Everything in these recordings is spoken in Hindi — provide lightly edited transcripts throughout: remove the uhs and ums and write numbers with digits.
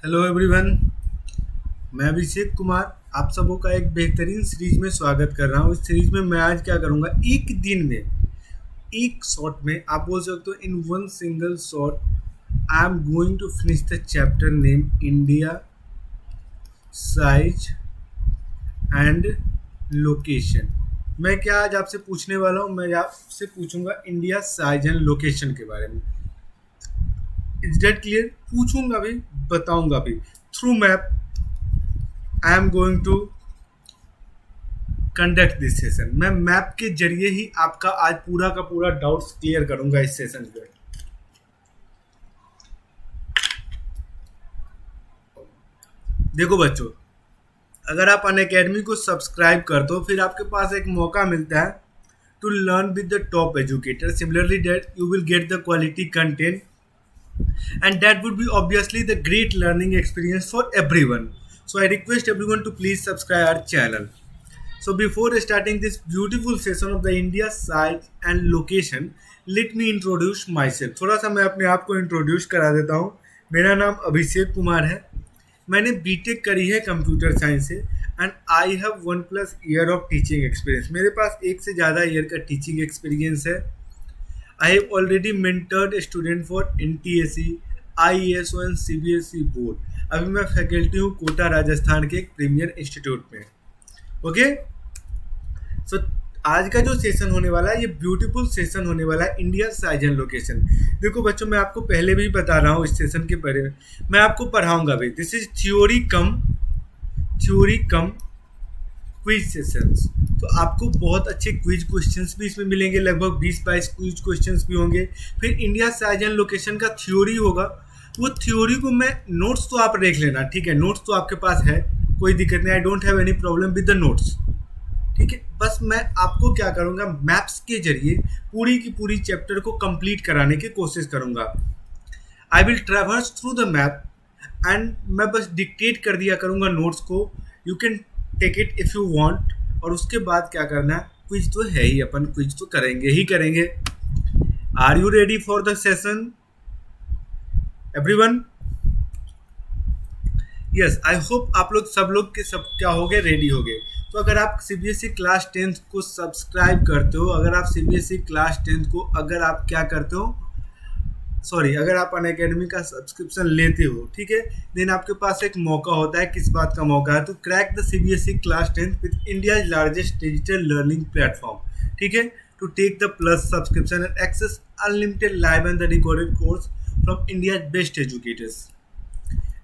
Hello everyone. मैं अभिषेक कुमार आप सबों का एक बेहतरीन सीरीज में स्वागत कर रहा हूँ। इस सीरीज में मैं आज क्या करूँगा, एक दिन में एक शॉट में आप बोल सकते हो in one single shot I am going to finish the chapter name India size and location. मैं क्या आज आपसे पूछने वाला हूँ, मैं आपसे पूछूंगा इंडिया साइज एंड लोकेशन के बारे में। Is that clear? पूछूंगा भी, बताऊंगा भी। Through map I am going to conduct this session. मैं मैप के जरिए ही आपका आज पूरा का पूरा डाउट्स क्लियर करूंगा इस सेशन पे। देखो बच्चों, अगर आप अन अकेडमी को सब्सक्राइब करते हो फिर आपके पास एक मौका मिलता है to learn with the top educator. Similarly that you will get the quality content and that would be obviously the great learning experience for everyone. So I request everyone to please subscribe our channel. So before starting this beautiful session of the India size and location, let me introduce myself. थोड़ा सा मैं अपने आप को इंट्रोड्यूस करा देता हूँ। मेरा नाम अभिषेक कुमार है। मैंने बीटेक करी है कंप्यूटर साइंस से and I have 1+ year of teaching experience. मेरे पास एक से ज़्यादा ईयर का टीचिंग एक्सपीरियंस है। I have already mentored a student for NTSE, IESO and CBSE board. अभी मैं फैकल्टी हूँ कोटा राजस्थान के एक प्रीमियर इंस्टीट्यूट में। ओके, सो आज का जो सेशन होने वाला है ये ब्यूटीफुल सेशन होने वाला है, इंडिया साइज एंड लोकेशन। देखो बच्चों, मैं आपको पहले भी बता रहा हूँ इस सेशन के बारे में, मैं आपको पढ़ाऊंगा भी। This is theory come quiz sessions. तो आपको बहुत अच्छे क्विज क्वेश्चंस भी इसमें मिलेंगे, लगभग 20-22 क्विज क्वेश्चंस भी होंगे। फिर इंडिया साइज एंड लोकेशन का थ्योरी होगा। वो थ्योरी को मैं नोट्स तो आप देख लेना, ठीक है, नोट्स तो आपके पास है, कोई दिक्कत नहीं। I don't have any problem with the notes, ठीक है। बस मैं आपको क्या करूँगा, मैप्स के जरिए पूरी की पूरी चैप्टर को कंप्लीट कराने की कोशिश करूँगा। I will traverse through the map and मैं बस डिक्टेट कर दिया करूँगा नोट्स को। You can take it if you want. और उसके बाद क्या करना है, क्विज तो है ही, अपन क्विज तो करेंगे ही करेंगे। Are you ready for the session everyone? Yes, I hope आप लोग सब लोग के सब क्या हो गए, रेडी हो गए। तो अगर आप सीबीएसई क्लास 10th को सब्सक्राइब करते हो, अगर आप सीबीएसई क्लास 10th को अगर आप क्या करते हो, सॉरी, अगर आप अन अकेडमी का सब्सक्रिप्शन लेते हो, ठीक है, देन आपके पास एक मौका होता है। किस बात का मौका है? तो crack the CBSE class 10th with India largest digital learning platform, ठीक है, to take the plus subscription and access unlimited live and the recorded course from India best educators.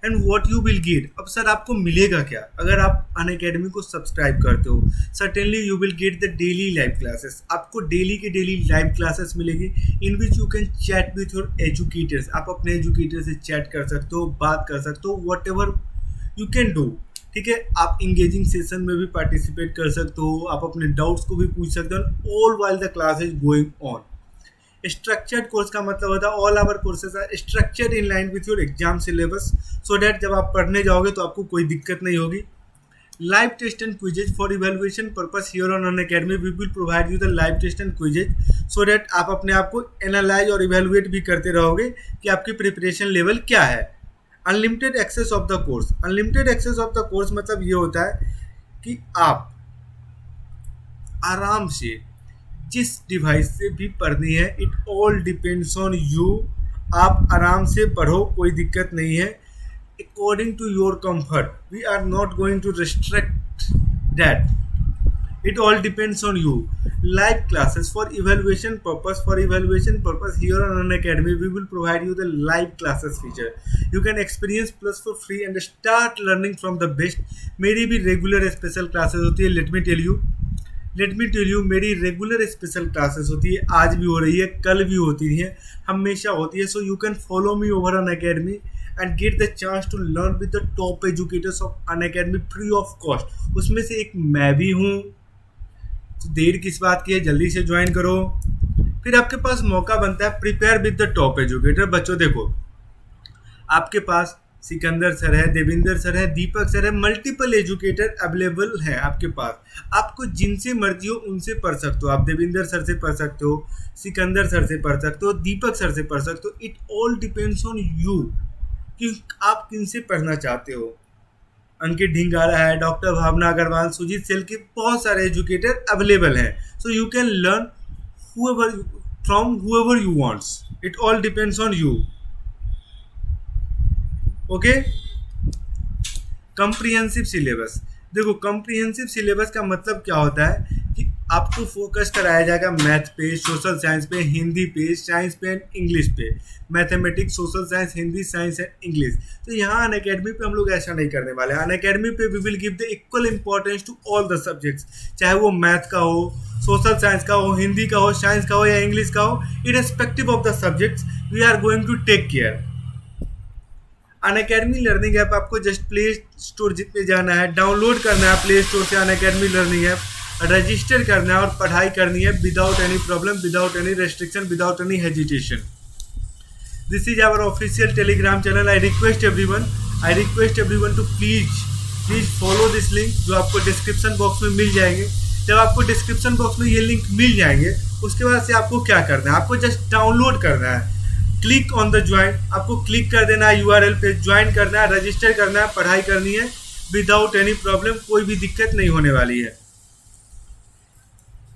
And what you will get, अब सर आपको मिलेगा क्या अगर आप अन अकेडमी को सब्सक्राइब करते हो? Certainly you will get the daily live classes. आपको डेली की डेली लाइव क्लासेस मिलेगी in which you can chat with your educators. आप अपने एजुकेटर से चैट कर सकते हो, बात कर सकते हो, what ever you can do, ठीक है। आप इंगेजिंग सेशन में भी पार्टिसिपेट कर सकते हो, आप अपने डाउट्स को भी पूछ सकते हो, all while the class is going on. Structured course का मतलब होता है all our courses are structured in line with your exam syllabus, so that जब आप पढ़ने जाओगे तो आपको कोई दिक्कत नहीं होगी। Live test and quizzes for evaluation purpose here on Unacademy we will provide you the live test and quizzes, so that आप अपने आप को एनालाइज और इवेल्युएट भी करते रहोगे कि आपकी प्रिपरेशन लेवल क्या है। Unlimited access of the course, unlimited access of the course मतलब ये होता है कि आप आराम से जिस डिवाइस से भी पढ़नी है, it all depends on you. आप आराम से पढ़ो, कोई दिक्कत नहीं है, according to your comfort. We are not going to restrict that, it all depends on you. Live classes for evaluation purpose here on an academy we will provide you the live classes feature. You can experience plus for free and start learning from the best. मेरी भी रेगुलर स्पेशल क्लासेस होती है। लेट मी टेल यू मेरी रेगुलर स्पेशल क्लासेस होती है, आज भी हो रही है, कल भी होती है, हमेशा होती है। So you can follow me over Unacademy and get the chance to learn with the top educators of Unacademy free of cost. उसमें से एक मैं भी हूँ, तो देर किस बात की है, जल्दी से ज्वाइन करो। फिर आपके पास मौका बनता है prepare with the top educator. बच्चों देखो, आपके पास सिकंदर सर है, देविंदर सर है, दीपक सर है, मल्टीपल एजुकेटर अवेलेबल है आपके पास। आपको जिनसे मर्जी हो उनसे पढ़ सकते हो। आप देविंदर सर से पढ़ सकते हो, सिकंदर सर से पढ़ सकते हो, दीपक सर से पढ़ सकते हो। It all depends on you. कि आप किनसे पढ़ना चाहते हो। अंकित ढिंगारा है, डॉक्टर भावना अग्रवाल, सुजीत सेल के बहुत सारे एजुकेटर अवेलेबल हैं। सो you can learn whoever from whoever you wants. It all depends on you. Okay. Comprehensive syllabus, देखो कम्प्रिहेंसिव सिलेबस का मतलब क्या होता है कि आपको फोकस कराया जाएगा मैथ पे, सोशल साइंस पे, हिंदी पे, साइंस पे एंड इंग्लिश पे। Mathematics, social science, Hindi, science and English. तो यहाँ अनअकैडमी पे हम लोग ऐसा नहीं करने वाले हैं। अनअकैडमी पे we will give the equal importance to all the subjects, चाहे वो मैथ का हो, सोशल साइंस का हो, हिंदी का हो, साइंस का हो या इंग्लिश का हो, irrespective of the subjects we are going to take care. Unacademy learning app आपको जस्ट प्ले स्टोर पे जाना है, डाउनलोड करना है प्ले स्टोर से अनअकैडमी लर्निंग ऐप, रजिस्टर करना है और पढ़ाई करनी है without any problem, without any restriction, without any hesitation. This is our official Telegram channel. I request everyone to please follow this link जो आपको डिस्क्रिप्शन बॉक्स में मिल जाएंगे। जब आपको डिस्क्रिप्शन बॉक्स में ये लिंक मिल जाएंगे उसके बाद से आपको क्या करना है, आपको जस्ट डाउनलोड करना है, क्लिक ऑन द ज्वाइन, आपको क्लिक कर देना है URL पे, ज्वाइन करना है, रजिस्टर करना है, पढ़ाई करनी है विदाउट एनी प्रॉब्लम, कोई भी दिक्कत नहीं होने वाली है।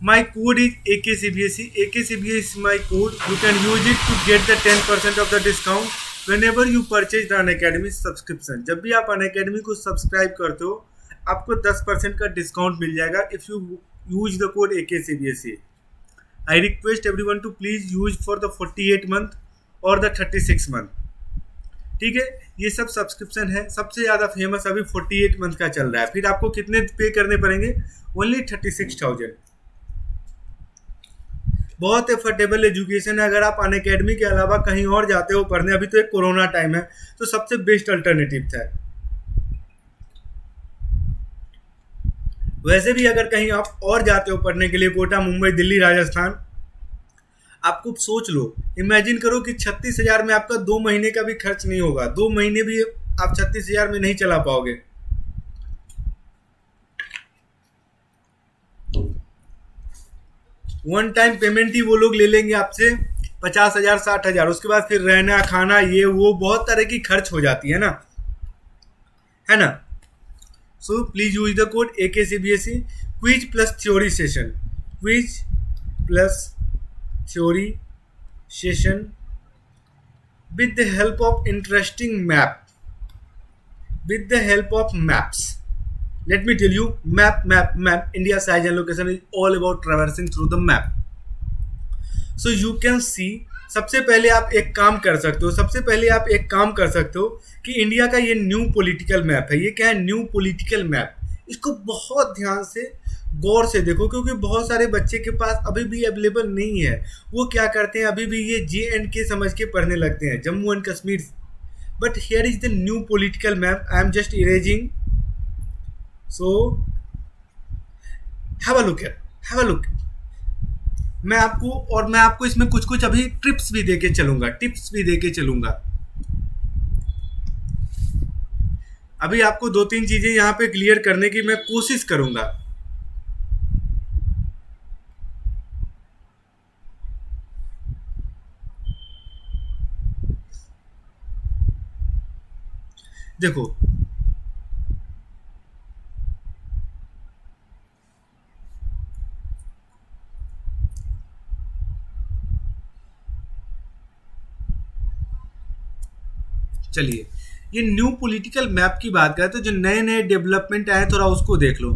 My code is AKCBSE. AKCBSE is my code. You can use it to get the 10% of the discount whenever you purchase the Unacademy subscription. जब भी आप Unacademy को सब्सक्राइब करते हो आपको 10% का डिस्काउंट मिल जाएगा if you use the code AKCBSE. I request everyone to please use for the 48 month और the 36 month. ठीक है, ये सब सब्सक्रिप्शन है। सबसे ज़्यादा फेमस अभी 48 मंथ का चल रहा है। फिर आपको कितने पे करने पड़ेंगे? ओनली 36,000। बहुत एफर्डेबल एजुकेशन है। अगर आप अनअकैडमी के अलावा कहीं और जाते हो पढ़ने, अभी तो एक कोरोना टाइम है तो सबसे बेस्ट अल्टरनेटिव था। वैसे भी अगर कहीं आप और जाते हो पढ़ने के लिए, कोटा, मुंबई, दिल्ली, राजस्थान, आपको सोच लो, इमेजिन करो कि 36,000 में आपका 2 महीने का भी खर्च नहीं होगा। 2 महीने भी आप 36,000 में नहीं चला पाओगे। वन टाइम पेमेंट ही वो लोग ले लेंगे आपसे 50,000 60,000। उसके बाद फिर रहना, खाना, ये वो बहुत तरह की खर्च हो जाती है ना। So please use the code AKCBSE। Quiz plus theory session, quiz plus theory session with the help of interesting map, with the help of maps. Let me tell you, map, India size and location is all about traversing through the map. So you can see, सबसे पहले आप एक काम कर सकते हो कि इंडिया का ये न्यू पॉलिटिकल मैप है। ये क्या है? New political map. इसको बहुत ध्यान से गौर से देखो क्योंकि बहुत सारे बच्चे के पास अभी भी अवेलेबल नहीं है। वो क्या करते हैं, अभी भी ये JNK समझ के पढ़ने लगते हैं, Jammu and Kashmir. But here is the new political map. I am just erasing, so have a look. मैं आपको इसमें कुछ अभी टिप्स भी देके चलूंगा। अभी आपको 2-3 चीजें यहाँ पे क्लियर करने की मैं कोशिश करूंगा। देखो, चलिए ये न्यू पॉलिटिकल मैप की बात करें तो जो नए डेवलपमेंट आए थोड़ा उसको देख लो।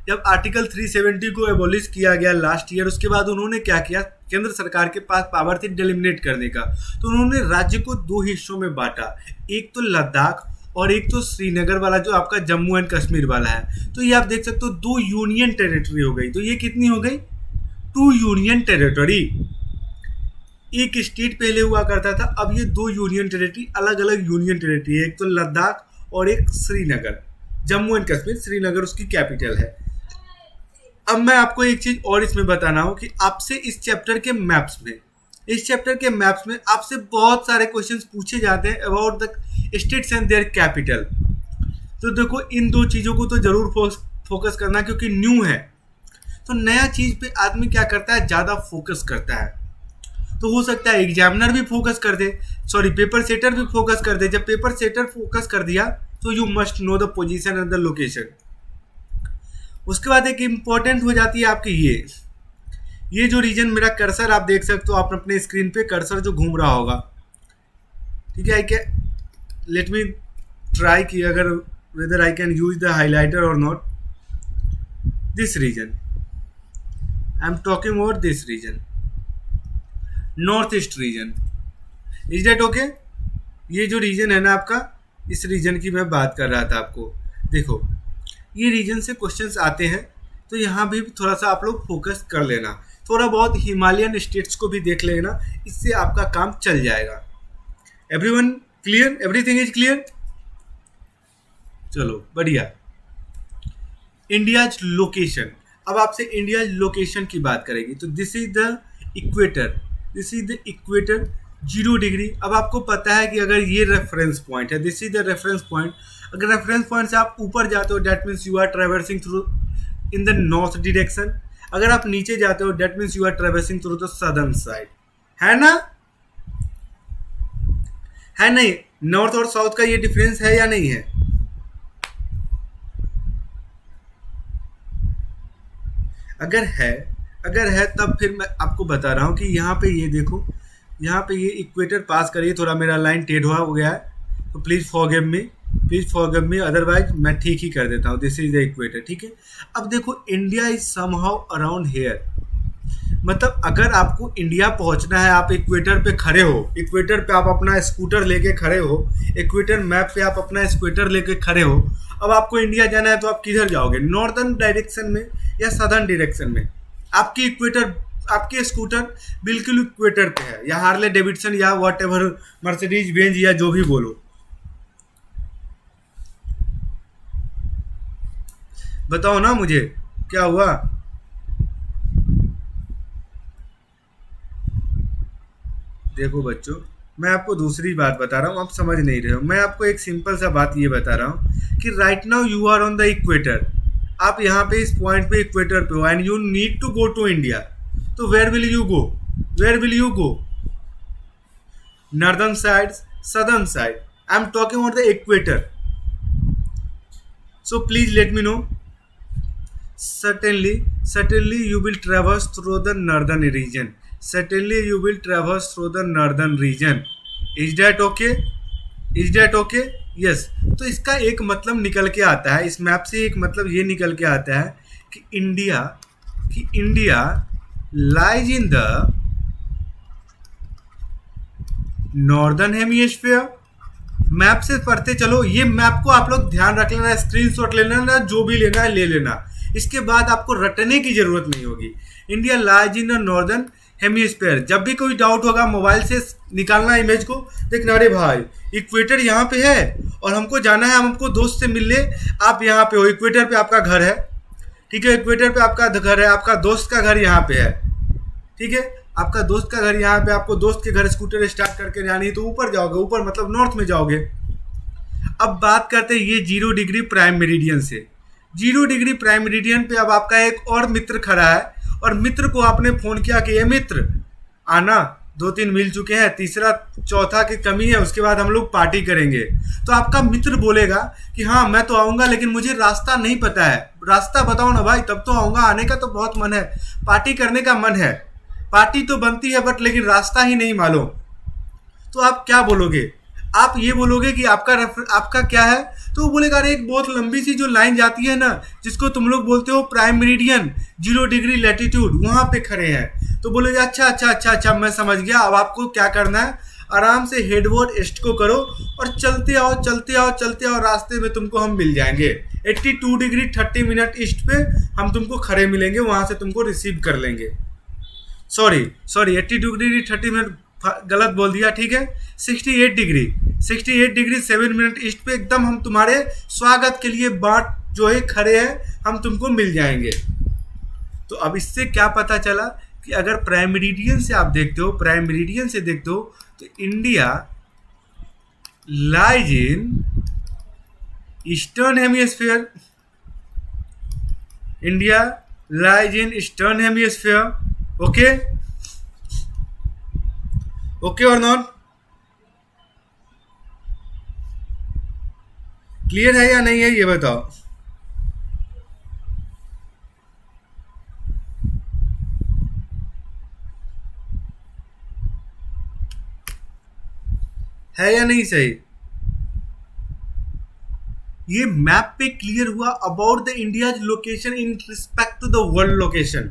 जब आर्टिकल 370 को एबॉलिश किया गया लास्ट ईयर, उसके बाद उन्होंने क्या किया, केंद्र सरकार के पास पावर थी डिलिमिनेट करने का, तो उन्होंने राज्य को 2 हिस्सों में बांटा, एक तो लद्दाख और एक तो श्रीनगर वाला जो आपका जम्मू एंड कश्मीर वाला है। तो ये आप देख सकते हो 2 यूनियन टेरिटरी हो गई। तो ये कितनी हो गई? 2 यूनियन टेरिटरी। एक स्टेट पहले हुआ करता था, अब ये 2 यूनियन टेरिटरी, अलग अलग यूनियन टेरिटरी है, एक तो लद्दाख और एक श्रीनगर, जम्मू एंड कश्मीर, श्रीनगर उसकी कैपिटल है। अब मैं आपको एक चीज और इसमें बताना हो कि आपसे इस चैप्टर के मैप्स में आपसे बहुत सारे क्वेश्चंस पूछे जाते हैं about the states and their capital. तो देखो इन 2 चीज़ों को तो जरूर फोकस करना क्योंकि न्यू है। तो नया चीज़ पे आदमी क्या करता है, ज़्यादा फोकस करता है। तो हो सकता है एग्जामिनर भी फोकस कर दे, सॉरी पेपर सेटर भी फोकस कर दे। जब पेपर सेटर फोकस कर दिया तो you must know the position and the location. उसके बाद एक इंपॉर्टेंट हो जाती है आपकी ये जो रीजन, मेरा कर्सर आप देख सकते हो, आप अपने स्क्रीन पे कर्सर जो घूम रहा होगा, ठीक है। I can let me try कि अगर whether I can use the highlighter और not. This region I am talking about, this region, north east region. Is that okay? ये जो रीजन है ना आपका, इस रीजन की मैं बात कर रहा था आपको। देखो ये रीजन से क्वेश्चंस आते हैं, तो यहाँ भी थोड़ा सा आप लोग फोकस कर लेना, थोड़ा बहुत हिमालयन स्टेट्स को भी देख लेना, इससे आपका काम चल जाएगा। Everyone clear? Everything is clear? चलो बढ़िया। इंडियाज लोकेशन, अब आपसे इंडिया लोकेशन की बात करेगी तो this is the equator, this is the equator 0 degree. अब आपको पता है कि अगर ये रेफरेंस पॉइंट है, this is the reference point, अगर रेफरेंस पॉइंट से आप ऊपर जाते हो that means you are traversing through in the north direction, अगर आप नीचे जाते हो that means you are traversing through the southern side, है ना? है नहीं? नॉर्थ और साउथ का ये डिफरेंस है या नहीं है? अगर है तब फिर मैं आपको बता रहा हूँ कि यहाँ पे ये देखो, यहाँ पे ये इक्वेटर पास करिए। थोड़ा मेरा लाइन टेढ़ा हो गया है तो प्लीज़ फॉरगिव मी, अदरवाइज मैं ठीक ही कर देता हूँ। दिस इज द इक्वेटर, ठीक है। अब देखो India is somehow around hair, मतलब अगर आपको इंडिया पहुंचना है, आप इक्वेटर पे खड़े हो, इक्वेटर पे आप अपना स्कूटर लेके खड़े हो, इक्वेटर मैप पे आप अपना स्कूटर लेके खड़े हो, अब आपको इंडिया जाना है तो आप किधर जाओगे? नॉर्दर्न डायरेक्शन में या सदर्न डायरेक्शन में? आपकी इक्वेटर, आपके स्कूटर बिल्कुल इक्वेटर पे है, या हार्ले डेविडसन या वॉट एवर मर्सिडीज बेंज या जो भी बोलो। बताओ ना मुझे क्या हुआ? देखो बच्चों, मैं आपको दूसरी बात बता रहा हूँ, आप समझ नहीं रहे हो। मैं आपको एक सिंपल सा बात ये बता रहा हूँ कि right now you are on the equator, आप यहाँ पे इस पॉइंट पे इक्वेटर पे हो and you need to go to India. तो where will you go? Where will you go? Northern side, southern side? I am talking about the equator. So please let me know. Certainly you will traverse through the northern region. Certainly you will traverse through the northern region. Is that okay? Is that okay? Yes. तो इसका एक मतलब निकल के आता है, इस मैप से एक मतलब ये निकल के आता है कि India lies in the northern hemisphere. Map से पढ़ते चलो, ये मैप को आप लोग ध्यान रख लेना, स्क्रीनशॉट ले लेना, जो भी लेना है ले लेना, इसके बाद आपको रटने की जरूरत नहीं होगी। India lies in the northern hemisphere. जब भी कोई डाउट होगा मोबाइल से निकालना इमेज को, देखना अरे भाई इक्वेटर यहाँ पे है और हमको जाना है, हमको दोस्त से मिलने, आप यहाँ पे हो, इक्वेटर पे आपका घर है, ठीक है, इक्वेटर पे आपका घर है, आपका दोस्त का घर यहाँ पे है, ठीक है, आपका दोस्त का घर यहाँ पे, आपको दोस्त के घर स्कूटर स्टार्ट करके जानी है तो ऊपर जाओगे, ऊपर मतलब नॉर्थ में जाओगे। अब बात करते हैं ये 0 डिग्री प्राइम मेरिडियन से। 0 डिग्री प्राइम मेरिडियन पे अब आपका एक और मित्र खड़ा है और मित्र को आपने फोन किया कि ये मित्र आना, 2-3 मिल चुके हैं, तीसरा चौथा की कमी है, उसके बाद हम लोग पार्टी करेंगे। तो आपका मित्र बोलेगा कि हाँ मैं तो आऊँगा लेकिन मुझे रास्ता नहीं पता है, रास्ता बताओ ना भाई, तब तो आऊँगा, आने का तो बहुत मन है, पार्टी करने का मन है, पार्टी तो बनती है बट लेकिन रास्ता ही नहीं मालूम। तो आप क्या बोलोगे? आप ये बोलोगे कि आपका क्या है? तो वो बोलेगा अरे एक बहुत लंबी सी जो लाइन जाती है ना, जिसको तुम लोग बोलते हो प्राइम मेरिडियन, 0 डिग्री लैटिट्यूड, वहाँ पे खड़े हैं। तो बोलेगा अच्छा मैं समझ गया। अब आपको क्या करना है, आराम से हेडवर्ड ईस्ट को करो और चलते आओ, रास्ते में तुमको हम मिल जाएंगे 82 डिग्री 30 मिनट ईस्ट पे हम तुमको खड़े मिलेंगे, वहाँ से तुमको रिसीव कर लेंगे। सॉरी 82 डिग्री 30 मिनट गलत बोल दिया, ठीक है, 68 डिग्री 7 मिनट ईस्ट पे एकदम हम तुम्हारे स्वागत के लिए बाट जो है खड़े हैं, हम तुमको मिल जाएंगे। तो अब इससे क्या पता चला कि अगर प्राइम मेरिडियन से आप देखते हो, तो India lies in eastern hemisphere, India lies in eastern hemisphere. Okay or not? Clear है या नहीं है ये बताओ। है या नहीं सही? ये मैप पे क्लियर हुआ about the India location in respect to the world location.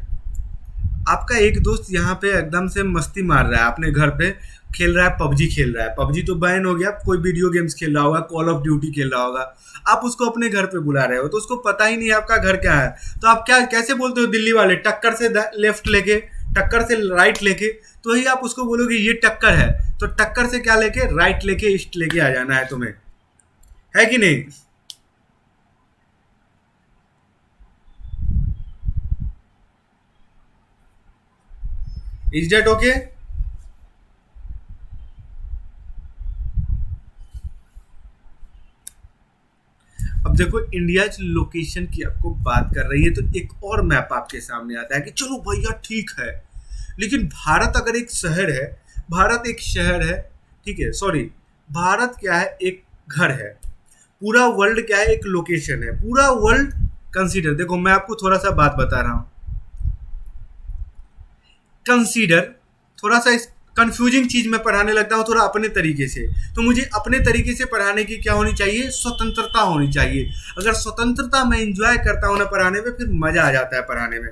आपका एक दोस्त यहाँ पे एकदम से मस्ती मार रहा है अपने घर पे, खेल रहा है पबजी, खेल रहा है पबजी, तो बैन हो गया, कोई वीडियो गेम्स खेल रहा होगा, कॉल ऑफ ड्यूटी खेल रहा होगा, आप उसको अपने घर पे बुला रहे हो, तो उसको पता ही नहीं है आपका घर क्या है, तो आप क्या कैसे बोलते हो दिल्ली वाले, टक्कर से लेफ्ट लेके, टक्कर से राइट लेके, तो ही आप उसको बोलोगे ये टक्कर है, तो टक्कर से क्या लेके, राइट लेके, ईस्ट लेके आ जाना है तुम्हें, है कि नहीं? Is that okay? अब देखो इंडिया लोकेशन की आपको बात कर रही है, तो एक और मैप आपके सामने आता है कि चलो भैया ठीक है, लेकिन भारत अगर एक शहर है, भारत एक शहर है, ठीक है, सॉरी, भारत क्या है, एक घर है, पूरा वर्ल्ड क्या है, एक लोकेशन है, पूरा वर्ल्ड कंसीडर, देखो मैं आपको थोड़ा सा बात बता रहा हूँ, कंसीडर, थोड़ा सा इस कंफ्यूजिंग चीज में पढ़ाने लगता हूँ थोड़ा अपने तरीके से, तो मुझे अपने तरीके से पढ़ाने की क्या होनी चाहिए, स्वतंत्रता होनी चाहिए। अगर स्वतंत्रता मैं इंजॉय करता हूँ ना पढ़ाने में, फिर मजा आ जाता है पढ़ाने में।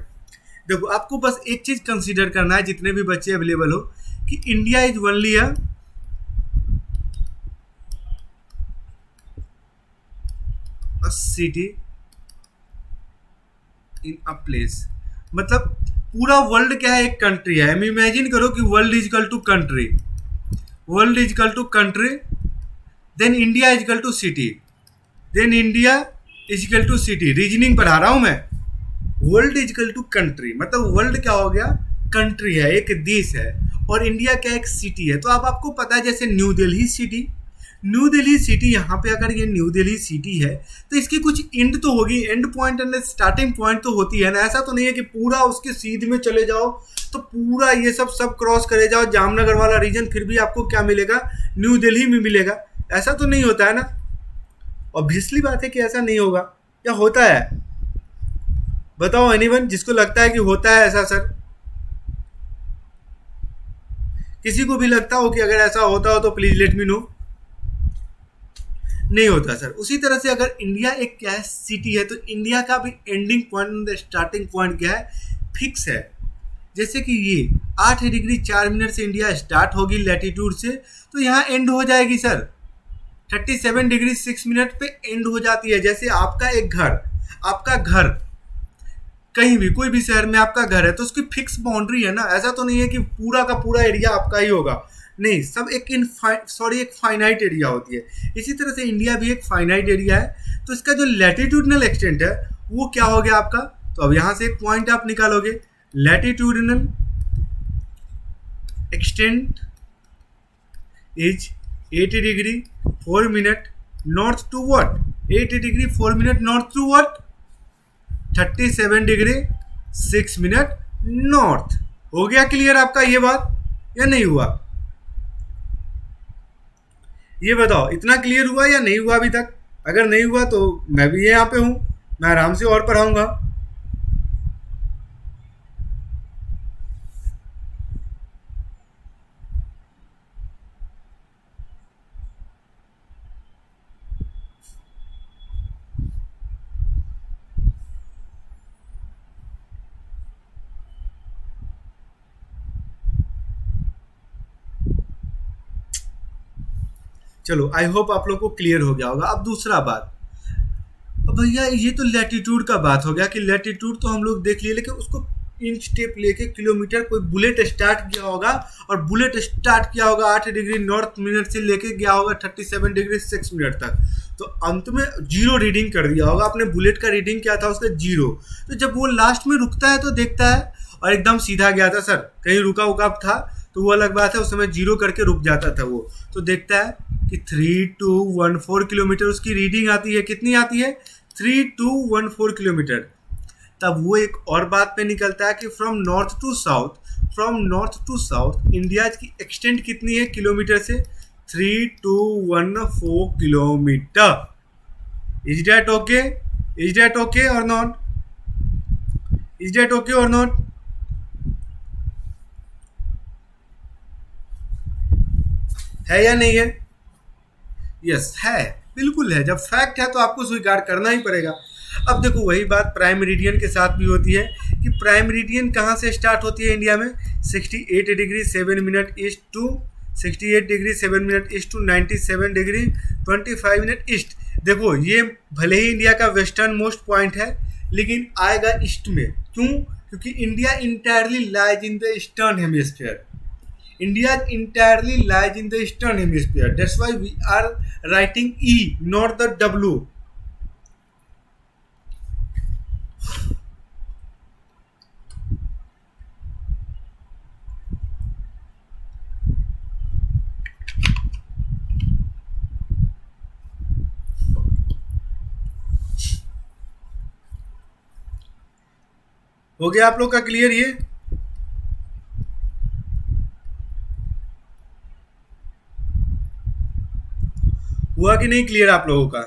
देखो आपको बस एक चीज कंसीडर करना है, जितने भी बच्चे अवेलेबल हो, कि India is only a city in a place, मतलब पूरा वर्ल्ड क्या है, एक कंट्री है। इमेजिन करो कि world is equal to country, world is equal to country, then India is equal to city, then India is equal to city, reasoning पढ़ा रहा हूं मैं। World is equal to country, मतलब वर्ल्ड क्या हो गया, कंट्री है, एक देश है, और इंडिया क्या एक सिटी है। तो अब आपको पता है जैसे new Delhi city, new Delhi city, यहाँ पे अगर ये न्यू दिल्ली सिटी है तो इसकी कुछ एंड तो होगी, and point and starting point तो होती है ना, ऐसा तो नहीं है कि पूरा उसके सीध में चले जाओ तो पूरा ये सब क्रॉस करे जाओ जामनगर वाला रीजन, फिर भी आपको क्या मिलेगा, न्यू दिल्ली में मिलेगा, ऐसा तो नहीं होता है ना। ऑब्वियसली बात है कि ऐसा नहीं होगा, या होता है? बताओ एनीवन जिसको लगता है कि होता है ऐसा सर, किसी को भी लगता हो कि अगर ऐसा होता हो तो प्लीज लेट मी नो। नहीं होता सर। उसी तरह से अगर इंडिया एक क्या है, सिटी है, तो इंडिया का भी एंडिंग पॉइंट स्टार्टिंग पॉइंट क्या है, फिक्स है। जैसे कि ये 8 डिग्री 4 मिनट से इंडिया स्टार्ट होगी लैटिट्यूड से, तो यहाँ एंड हो जाएगी सर 37 डिग्री 6 मिनट पे एंड हो जाती है। जैसे आपका एक घर, आपका घर कहीं भी कोई भी शहर में आपका घर है तो उसकी फिक्स बाउंड्री है ना, ऐसा तो नहीं है कि पूरा का पूरा एरिया आपका ही होगा, नहीं, सब एक एक फाइनाइट एरिया होती है। इसी तरह से इंडिया भी एक फाइनाइट एरिया है, तो इसका जो लैटिट्यूडनल एक्सटेंट है वो क्या हो गया आपका, तो अब यहाँ से एक पॉइंट आप निकालोगे, latitudinal extent is 80 degree 4 minute north to what, 80 degree 4 minute north to what, 37 degree 6 minute north. हो गया क्लियर आपका ये बात या नहीं हुआ? ये बताओ इतना क्लियर हुआ या नहीं हुआ अभी तक? अगर नहीं हुआ तो मैं भी यहाँ पे हूँ, मैं आराम से और पढ़ाऊंगा। चलो आई होप आप लोग को क्लियर हो गया होगा। अब दूसरा बात, अब भैया ये तो लैटिट्यूड का बात हो गया कि लैटिट्यूड तो हम लोग देख लिए, लेकिन उसको इंच टेप लेके किलोमीटर, कोई बुलेट स्टार्ट किया होगा और बुलेट स्टार्ट किया होगा 8 डिग्री नॉर्थ मिनट से लेके गया होगा 37 डिग्री 6 मिनट तक, तो अंत में जीरो रीडिंग कर दिया होगा। अपने बुलेट का रीडिंग क्या था, उसका जीरो। तो जब वो लास्ट में रुकता है तो देखता है और एकदम सीधा गया था सर, कहीं रुका उका था तो वो अलग बात है, उस समय जीरो करके रुक जाता था वो, तो देखता है कि 3214 किलोमीटर उसकी रीडिंग आती है। कितनी आती है? 3214 किलोमीटर। तब वो एक और बात पे निकलता है कि from north to south, from north to south India की एक्सटेंट कितनी है किलोमीटर से? 3214 kilometre. Is that okay? Is that okay or not? Is that okay or not? है या नहीं है? यस है, बिल्कुल है। जब फैक्ट है तो आपको स्वीकार करना ही पड़ेगा। अब देखो वही बात प्राइम मेरिडियन के साथ भी होती है कि प्राइम मेरिडियन कहाँ से स्टार्ट होती है इंडिया में? 68 degree 7 minute east to 68 degree 7 minute east to 97 degree 25 minute east. देखो ये भले ही इंडिया का वेस्टर्न मोस्ट पॉइंट है, लेकिन आएगा ईस्ट में। क्यों? क्योंकि India entirely lies in the eastern hemisphere. India entirely lies in the eastern hemisphere. That's why we are writing E, not the W. हो गया आप लोग का क्लियर ये? हुआ कि नहीं क्लियर आप लोगों का?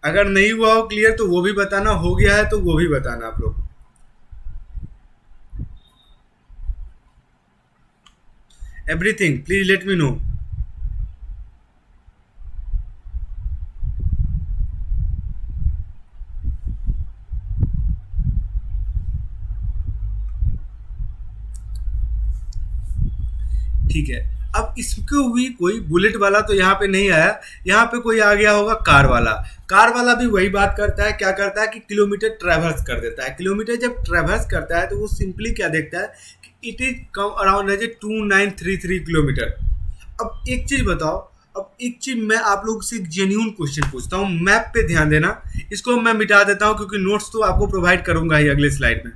अगर नहीं हुआ हो क्लियर तो वो भी बताना, हो गया है तो वो भी बताना आप लोग। Everything please let me no. ठीक है। अब इसको भी कोई बुलेट वाला तो यहाँ पे नहीं आया, यहाँ पे कोई आ गया होगा कार वाला। कार वाला भी वही बात करता है, क्या करता है कि किलोमीटर ट्रैवर्स कर देता है। किलोमीटर जब ट्रैवर्स करता है तो वो सिंपली क्या देखता है कि it is come around as 2933 kilometre. अब एक चीज बताओ, अब एक चीज मैं आप लोग से एक जेन्यून क्वेश्चन पूछता हूँ, मैप पे ध्यान देना। इसको मैं मिटा देता हूँ क्योंकि नोट्स तो आपको प्रोवाइड करूंगा ही अगले स्लाइड में।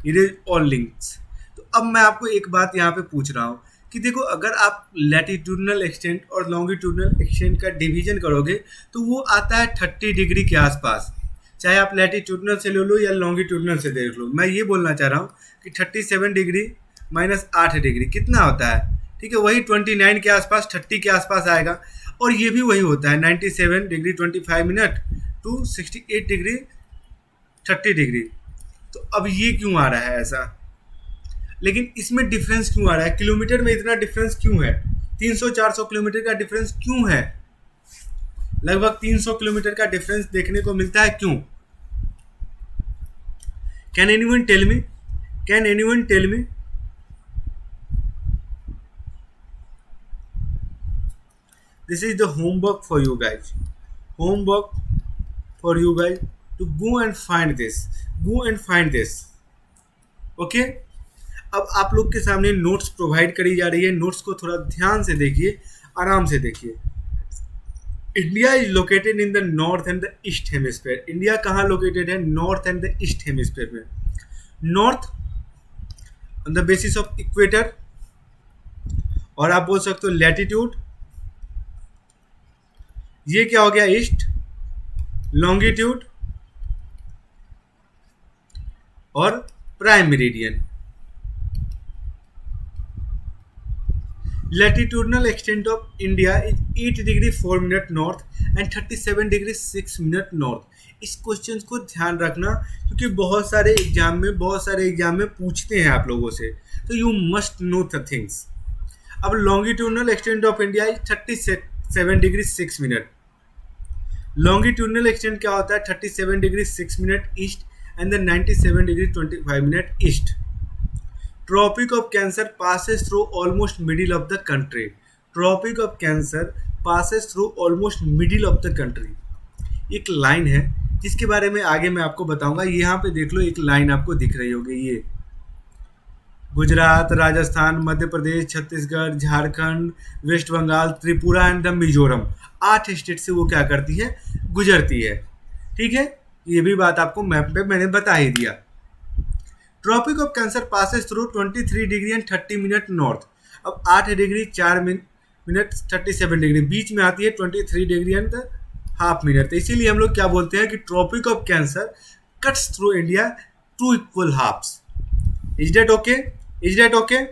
It is all links. तो अब मैं आपको एक बात यहाँ पे पूछ रहा हूँ कि देखो अगर आप लैटिट्यूडनल एक्सटेंट और लॉन्गिट्यूडनल एक्सटेंट का डिवीजन करोगे तो वो आता है 30 डिग्री के आसपास। चाहे आप लैटिट्यूडनल से ले लो या लॉन्गिट्यूडनल से देख लो, मैं ये बोलना चाह रहा हूँ कि 37 डिग्री माइनस 8 डिग्री कितना होता है? ठीक है, वही 29 के आसपास, 30 के आसपास आएगा। और ये भी वही होता है 97 degree 25 minute to 68 degree 30 degree. तो अब ये क्यों आ रहा है ऐसा? लेकिन इसमें डिफरेंस क्यों आ रहा है? किलोमीटर में इतना डिफरेंस क्यों है? 300-400 किलोमीटर का डिफरेंस क्यों है? लगभग 300 किलोमीटर का डिफरेंस देखने को मिलता है, क्यों? Can anyone tell me? Can anyone tell me? This is the homework for you guys. Homework for you guys to go and find this. Go and find this. Okay. अब आप लोग के सामने नोट्स प्रोवाइड करी जा रही है, नोट्स को थोड़ा ध्यान से देखिए, आराम से देखिए। India is located in the north and the east hemisphere. India कहाँ लोकेटेड है? North and the east hemisphere में। North on the basis of equator, और आप बोल सकते हो लैटिट्यूड। ये क्या हो गया? ईस्ट। लॉन्गिट्यूड और prime meridian. Latitudinal extent of India is 8 degree 4 minute north and 37 degree 6 minute north. इस क्वेश्चन को ध्यान रखना क्योंकि बहुत सारे एग्जाम में पूछते हैं आप लोगों से, तो you must know the things. अब longitudinal extent of India is 37 degree 6 minute. Longitudinal extent क्या होता है? 37 degree 6 minute east and the 97 degree 25 minute east. Tropic of Cancer passes through almost middle of the country. Tropic of Cancer passes through almost middle of the country. एक लाइन है जिसके बारे में आगे मैं आपको बताऊंगा। यहाँ पे देख लो, एक लाइन आपको दिख रही होगी। ये Gujarat, Rajasthan, Madhya Pradesh, Chhattisgarh, Jharkhand, waste Bengal, Tripura and the Mizoram, 8 state से वो क्या करती है? गुजरती है। ठीक है, ये भी बात आपको मैप पे मैंने बता ही दिया। Tropic of cancer passes through 23 degree and 30 minute north. अब 8 डिग्री 4 मिनट 37 डिग्री बीच में आती है 23 डिग्री एंड हाफ मिनट। तो इसीलिए हम लोग क्या बोलते हैं कि tropic of cancer cuts through India 2 equal halves. Is that okay? Is that okay?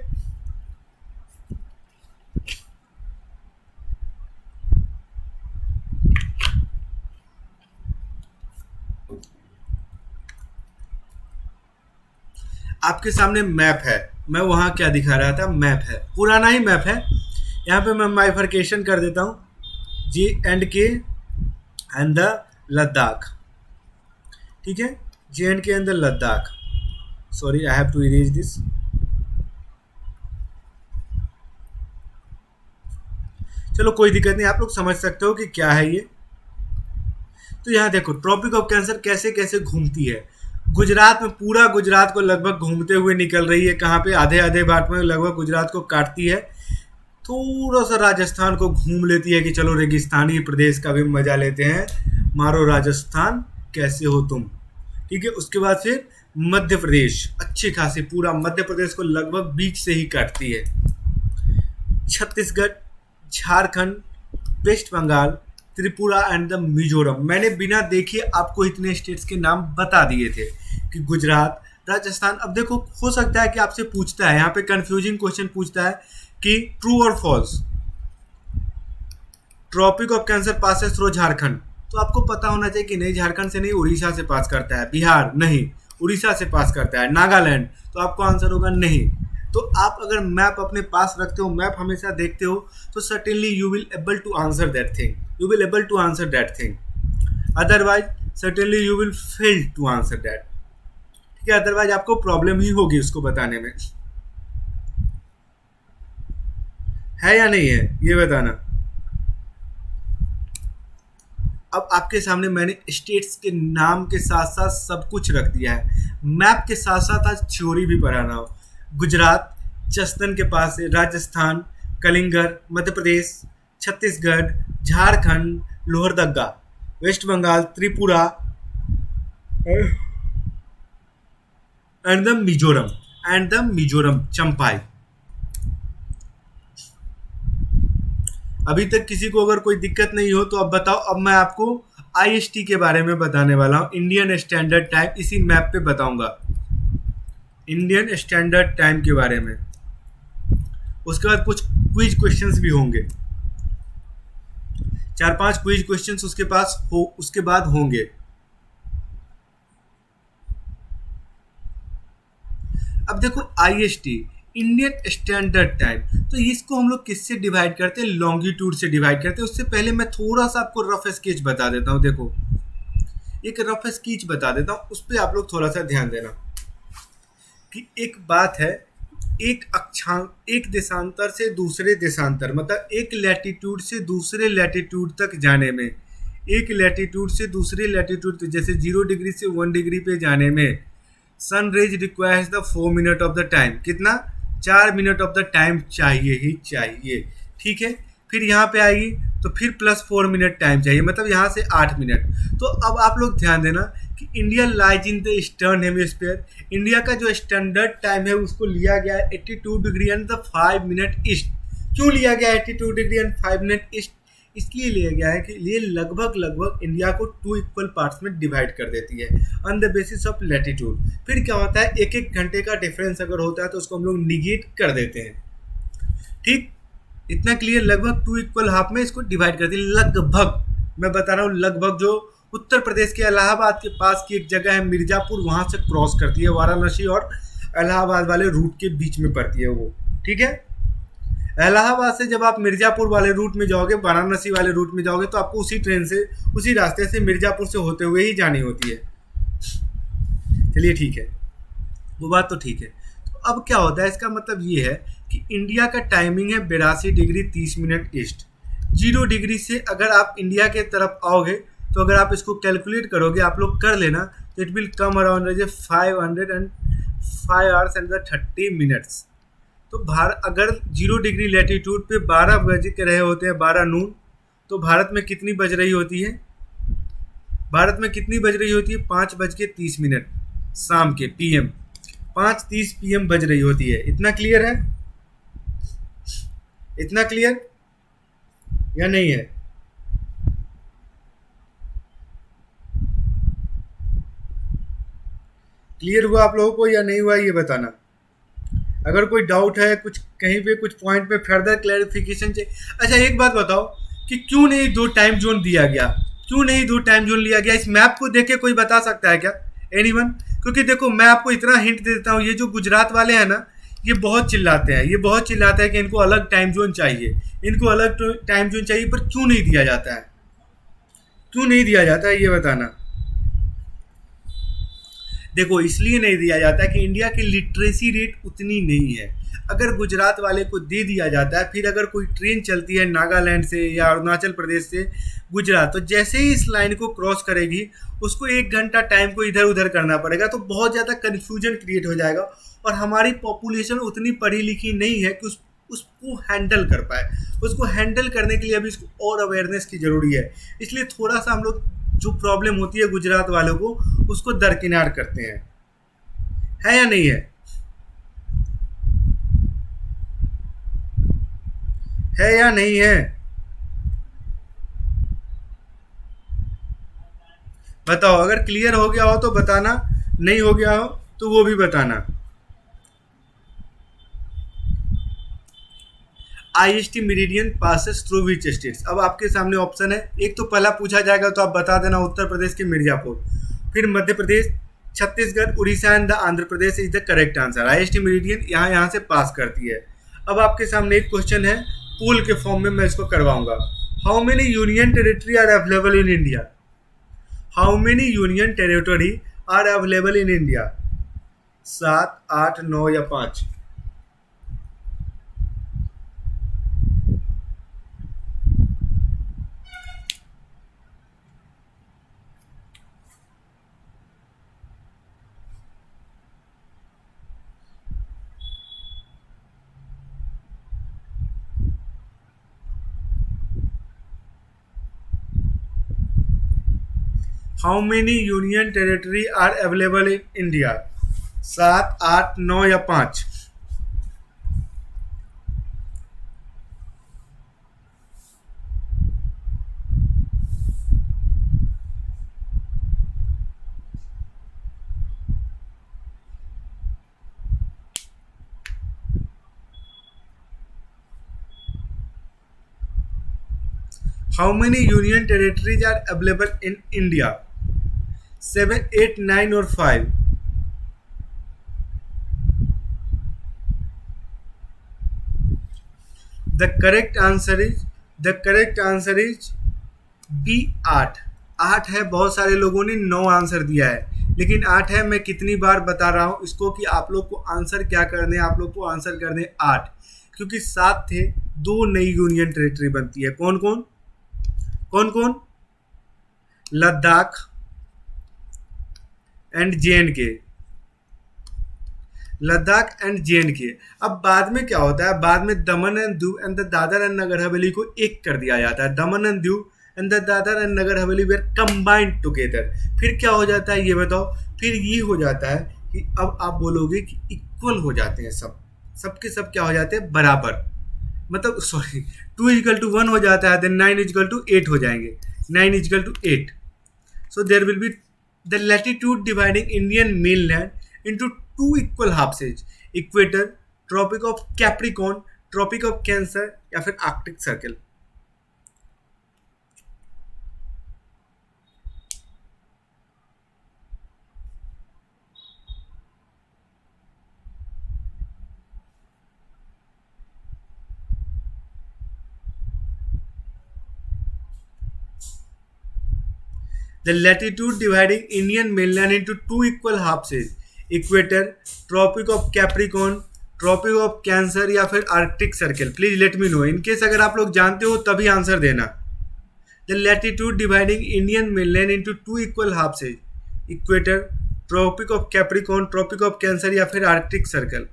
आपके सामने मैप है, मैं वहाँ क्या दिखा रहा था, मैप है, पुराना ही मैप है। यहाँ पे मैं बाइफरकेशन कर देता हूँ, J&K एंड द लद्दाख, ठीक है, J&K and the Ladakh. Sorry, I have to erase this. चलो कोई दिक्कत नहीं, आप लोग समझ सकते हो कि क्या है ये। तो यहाँ देखो ट्रॉपिक ऑफ कैंसर कैसे कैसे घूमती है। गुजरात में, पूरा गुजरात को लगभग घूमते हुए निकल रही है, कहाँ पे आधे आधे बाट में लगभग गुजरात को काटती है, थोड़ा सा राजस्थान को घूम लेती है कि चलो रेगिस्तानी प्रदेश का भी मजा लेते हैं, मारो राजस्थान कैसे हो तुम, ठीक है। उसके बाद फिर मध्य प्रदेश, अच्छी खासी पूरा मध्य प्रदेश को लगभग बीच से ही काटती है। Chhattisgarh, Jharkhand, waste Bengal, Tripura and the Mizoram. मैंने बिना देखे आपको इतने स्टेट्स के नाम बता दिए थे कि गुजरात, राजस्थान। अब देखो हो सकता है कि आपसे पूछता है, यहाँ पे कंफ्यूजिंग क्वेश्चन पूछता है कि ट्रू और false, tropic of cancer passes through Jharkhand, तो आपको पता होना चाहिए कि नहीं, झारखंड से नहीं, उड़ीसा से पास करता है, बिहार नहीं, उड़ीसा से पास करता है, नागालैंड, तो आपको आंसर होगा नहीं। तो आप अगर मैप अपने पास रखते हो, मैप हमेशा देखते हो, तो certainly you will able to answer that thing, you will able to answer that thing, otherwise certainly you will fail to answer that, ठीक है, अदरवाइज आपको प्रॉब्लम ही होगी उसको बताने में। है या नहीं है ये बताना। अब आपके सामने मैंने स्टेट्स के नाम के साथ साथ सब कुछ रख दिया है, मैप के साथ साथ आज थ्योरी भी पढ़ाना हो। गुजरात जसदन के पास है, Rajasthan, Kalinjar, Madhya Pradesh, Chhattisgarh, Jharkhand, Lohardaga, west Bengal, Tripura and the Mizoram Champhai. अभी तक किसी को अगर कोई दिक्कत नहीं हो तो अब बताओ। अब मैं आपको IST के बारे में बताने वाला हूँ, इंडियन स्टैंडर्ड टाइम, इसी मैप पे बताऊंगा इंडियन स्टैंडर्ड टाइम के बारे में। उसके बाद कुछ क्विज क्वेश्चंस भी होंगे, 4-5 क्विज क्वेश्चंस उसके बाद होंगे। अब देखो IST, इंडियन स्टैंडर्ड टाइम, तो इसको हम लोग किससे डिवाइड करते हैं, लॉन्गिट्यूड से डिवाइड करते हैं। उससे पहले मैं थोड़ा सा आपको रफ स्केच बता देता हूँ। देखो एक रफ स्केच बता देता हूँ, उस पर आप लोग थोड़ा सा ध्यान देना कि एक बात है, एक देशांतर से दूसरे देशांतर, मतलब एक लैटिट्यूड से दूसरे लैटिट्यूड तक जाने में, एक लैटिट्यूड से दूसरे लैटिट्यूड, जैसे 0 डिग्री से 1 डिग्री पे जाने में sun rays requires the 4 minute of the time, कितना, 4 मिनट ऑफ द टाइम चाहिए ही चाहिए, ठीक है। फिर यहाँ पे आएगी तो फिर प्लस 4 मिनट टाइम चाहिए, मतलब यहाँ से 8 मिनट। तो अब आप लोग ध्यान देना कि India lies in the eastern hemisphere, India का जो स्टैंडर्ड टाइम है उसको लिया गया है 82 degree and the 5 minute east. क्यों लिया गया 82 डिग्री एंड 5 मिनट ईस्ट, इसलिए लिया गया है कि ये लगभग इंडिया को 2 इक्वल पार्ट्स में डिवाइड कर देती है on the basis of latitude. फिर क्या होता है, 1-1 घंटे का डिफरेंस अगर होता है तो उसको हम लोग निगेट कर देते हैं, ठीक, इतना क्लियर। लगभग 2 इक्वल हाफ में इसको डिवाइड कर दी, लगभग, मैं बता रहा हूँ लगभग। जो उत्तर प्रदेश के इलाहाबाद के पास की एक जगह है मिर्ज़ापुर, वहाँ से क्रॉस करती है, वाराणसी और इलाहाबाद वाले रूट के बीच में पड़ती है वो, ठीक है। इलाहाबाद से जब आप मिर्ज़ापुर वाले रूट में जाओगे, वाराणसी वाले रूट में जाओगे, तो आपको उसी ट्रेन से, उसी रास्ते से मिर्ज़ापुर से होते हुए ही जानी होती है। चलिए ठीक है, वो बात तो ठीक है। तो अब क्या होता है, इसका मतलब ये है कि इंडिया का टाइमिंग है 82 डिग्री 30 मिनट ईस्ट। 0 डिग्री से अगर आप इंडिया के तरफ आओगे तो अगर आप इसको कैलकुलेट करोगे, आप लोग कर लेना, तो it will come around 505 hours and 30 minutes. तो अगर 0 डिग्री लैटिट्यूड पे 12 बज के रहे होते हैं, 12 नून, तो भारत में कितनी बज रही होती है, भारत में कितनी बज रही होती है, 5:30 शाम के PM, 5:30 PM बज रही होती है। इतना क्लियर है, इतना क्लियर या नहीं है? क्लियर हुआ आप लोगों को या नहीं हुआ ये बताना। अगर कोई डाउट है, कुछ कहीं पे कुछ पॉइंट पे फर्दर क्लैरिफिकेशन चाहिए। अच्छा एक बात बताओ कि क्यों नहीं 2 टाइम जोन दिया गया, क्यों नहीं 2 टाइम जोन लिया गया? इस मैप को देख के कोई बता सकता है क्या? एनीवन? क्योंकि देखो मैं आपको इतना हिंट दे देता हूँ, ये जो गुजरात वाले हैं ना, ये बहुत चिल्लाते हैं, ये बहुत चिल्लाते हैं कि इनको अलग टाइम जोन चाहिए, इनको अलग टाइम जोन चाहिए, पर क्यों नहीं दिया जाता है, क्यों नहीं दिया जाता है ये बताना। देखो इसलिए नहीं दिया जाता कि इंडिया की लिटरेसी रेट उतनी नहीं है। अगर गुजरात वाले को दे दिया जाता है, फिर अगर कोई ट्रेन चलती है नागालैंड से या अरुणाचल प्रदेश से गुजरात, तो जैसे ही इस लाइन को क्रॉस करेगी उसको 1 घंटा टाइम को इधर उधर करना पड़ेगा, तो बहुत ज़्यादा कन्फ्यूजन क्रिएट हो जाएगा। और हमारी पॉपुलेशन उतनी पढ़ी लिखी नहीं है कि उसको हैंडल कर पाए। उसको हैंडल करने के लिए अभी इसको और अवेयरनेस की ज़रूरी है। इसलिए थोड़ा सा हम लोग जो प्रॉब्लम होती है गुजरात वालों को, उसको दरकिनार करते हैं। है या नहीं है? है या नहीं है? बताओ, अगर क्लियर हो गया हो तो बताना, नहीं हो गया हो तो वो भी बताना। IST meridian passes through which states. अब आपके सामने ऑप्शन है, एक तो पहला पूछा जाएगा तो आप बता देना उत्तर प्रदेश के मिर्जापुर, फिर Madhya Pradesh, Chhattisgarh, Orissa and the Andhra Pradesh is the correct answer. IST meridian यहाँ यहाँ से पास करती है। अब आपके सामने एक क्वेश्चन है, पूल के फॉर्म में मैं इसको करवाऊंगा। How many union territory are available in India? How many union territory are available in India? 7, 8, 9 या 5? How many union territory are available in India? 7, 8, 9 या 5? How many union territories are available in India? 7, 8, 9 और 5? The correct answer is, the correct answer is B, 8। 8 है। बहुत सारे लोगों ने 9 आंसर दिया है, लेकिन 8 है। मैं कितनी बार बता रहा हूँ इसको कि आप लोग को आंसर क्या करने हैं, आप लोग को आंसर करने 8, क्योंकि 7 थे, 2 नई यूनियन टेरिटरी बनती है। कौन कौन? कौन कौन? लद्दाख एंड जे एंड के, लद्दाख एंड जे एंड के। अब बाद में क्या होता है, बाद में Daman and Diu and the Dadra and Nagar Haveli को एक कर दिया जाता है। Daman and Diu and the Dadra and Nagar Haveli were combined together. फिर क्या हो जाता है ये बताओ? फिर ये हो जाता है कि अब आप बोलोगे कि इक्वल हो जाते हैं सब, सबके सब क्या हो जाते हैं? बराबर। मतलब सॉरी, 2 = 1 हो जाता है, देन 9 = 8 हो जाएंगे, 9 = 8। So there will be the latitude dividing Indian mainland into two equal halves: equator, Tropic of Capricorn, Tropic of Cancer या फिर Arctic Circle। The latitude dividing Indian mainland into two equal halves is equator, Tropic of Capricorn, Tropic of Cancer या फिर Arctic Circle। Please let me no, in case अगर आप लोग जानते हो तभी आंसर देना। The latitude dividing Indian mainland into two equal halves is equator, Tropic of Capricorn, Tropic of Cancer या फिर Arctic Circle।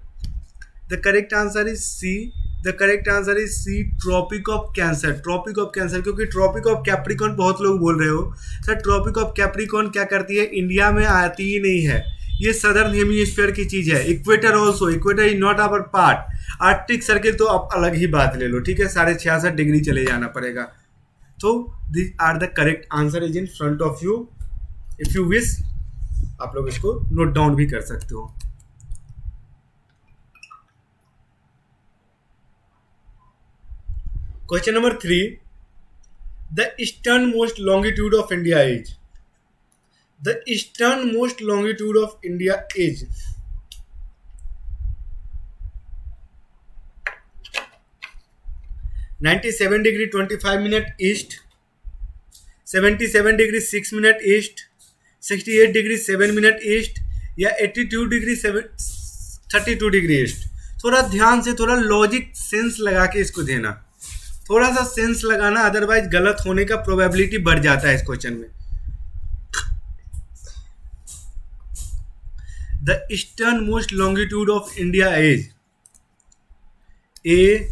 The correct answer is C। The correct answer is C, tropic of cancer. Tropic of cancer, क्योंकि ट्रॉपिक ऑफ कैप्रिकॉन बहुत लोग बोल रहे हो सर, ट्रॉपिक ऑफ कैप्रिकॉन क्या करती है? इंडिया में आती ही नहीं है, ये सदर्न हेमिस्फीयर की चीज है। Equator also, equator is not our part. Arctic circle तो आप अलग ही बात ले लो, ठीक है, 66.5 चले जाना पड़ेगा। तो this are the correct answer is in front of you. If you wish आप लोग इसको नोट डाउन भी कर सकते हो। Question number 3. The easternmost longitude of India is The easternmost longitude of India is 97 degree 25 minute east, 77 degree 6 minute east, 68 degree 7 minute east, या 82 डिग्री 32 डिग्री ईस्ट। थोड़ा ध्यान से, थोड़ा लॉजिक सेंस लगा के इसको देना, थोड़ा सा सेंस लगाना, अदरवाइज गलत होने का प्रोबेबिलिटी बढ़ जाता है इस क्वेश्चन में। The eastern most longitude of India is A,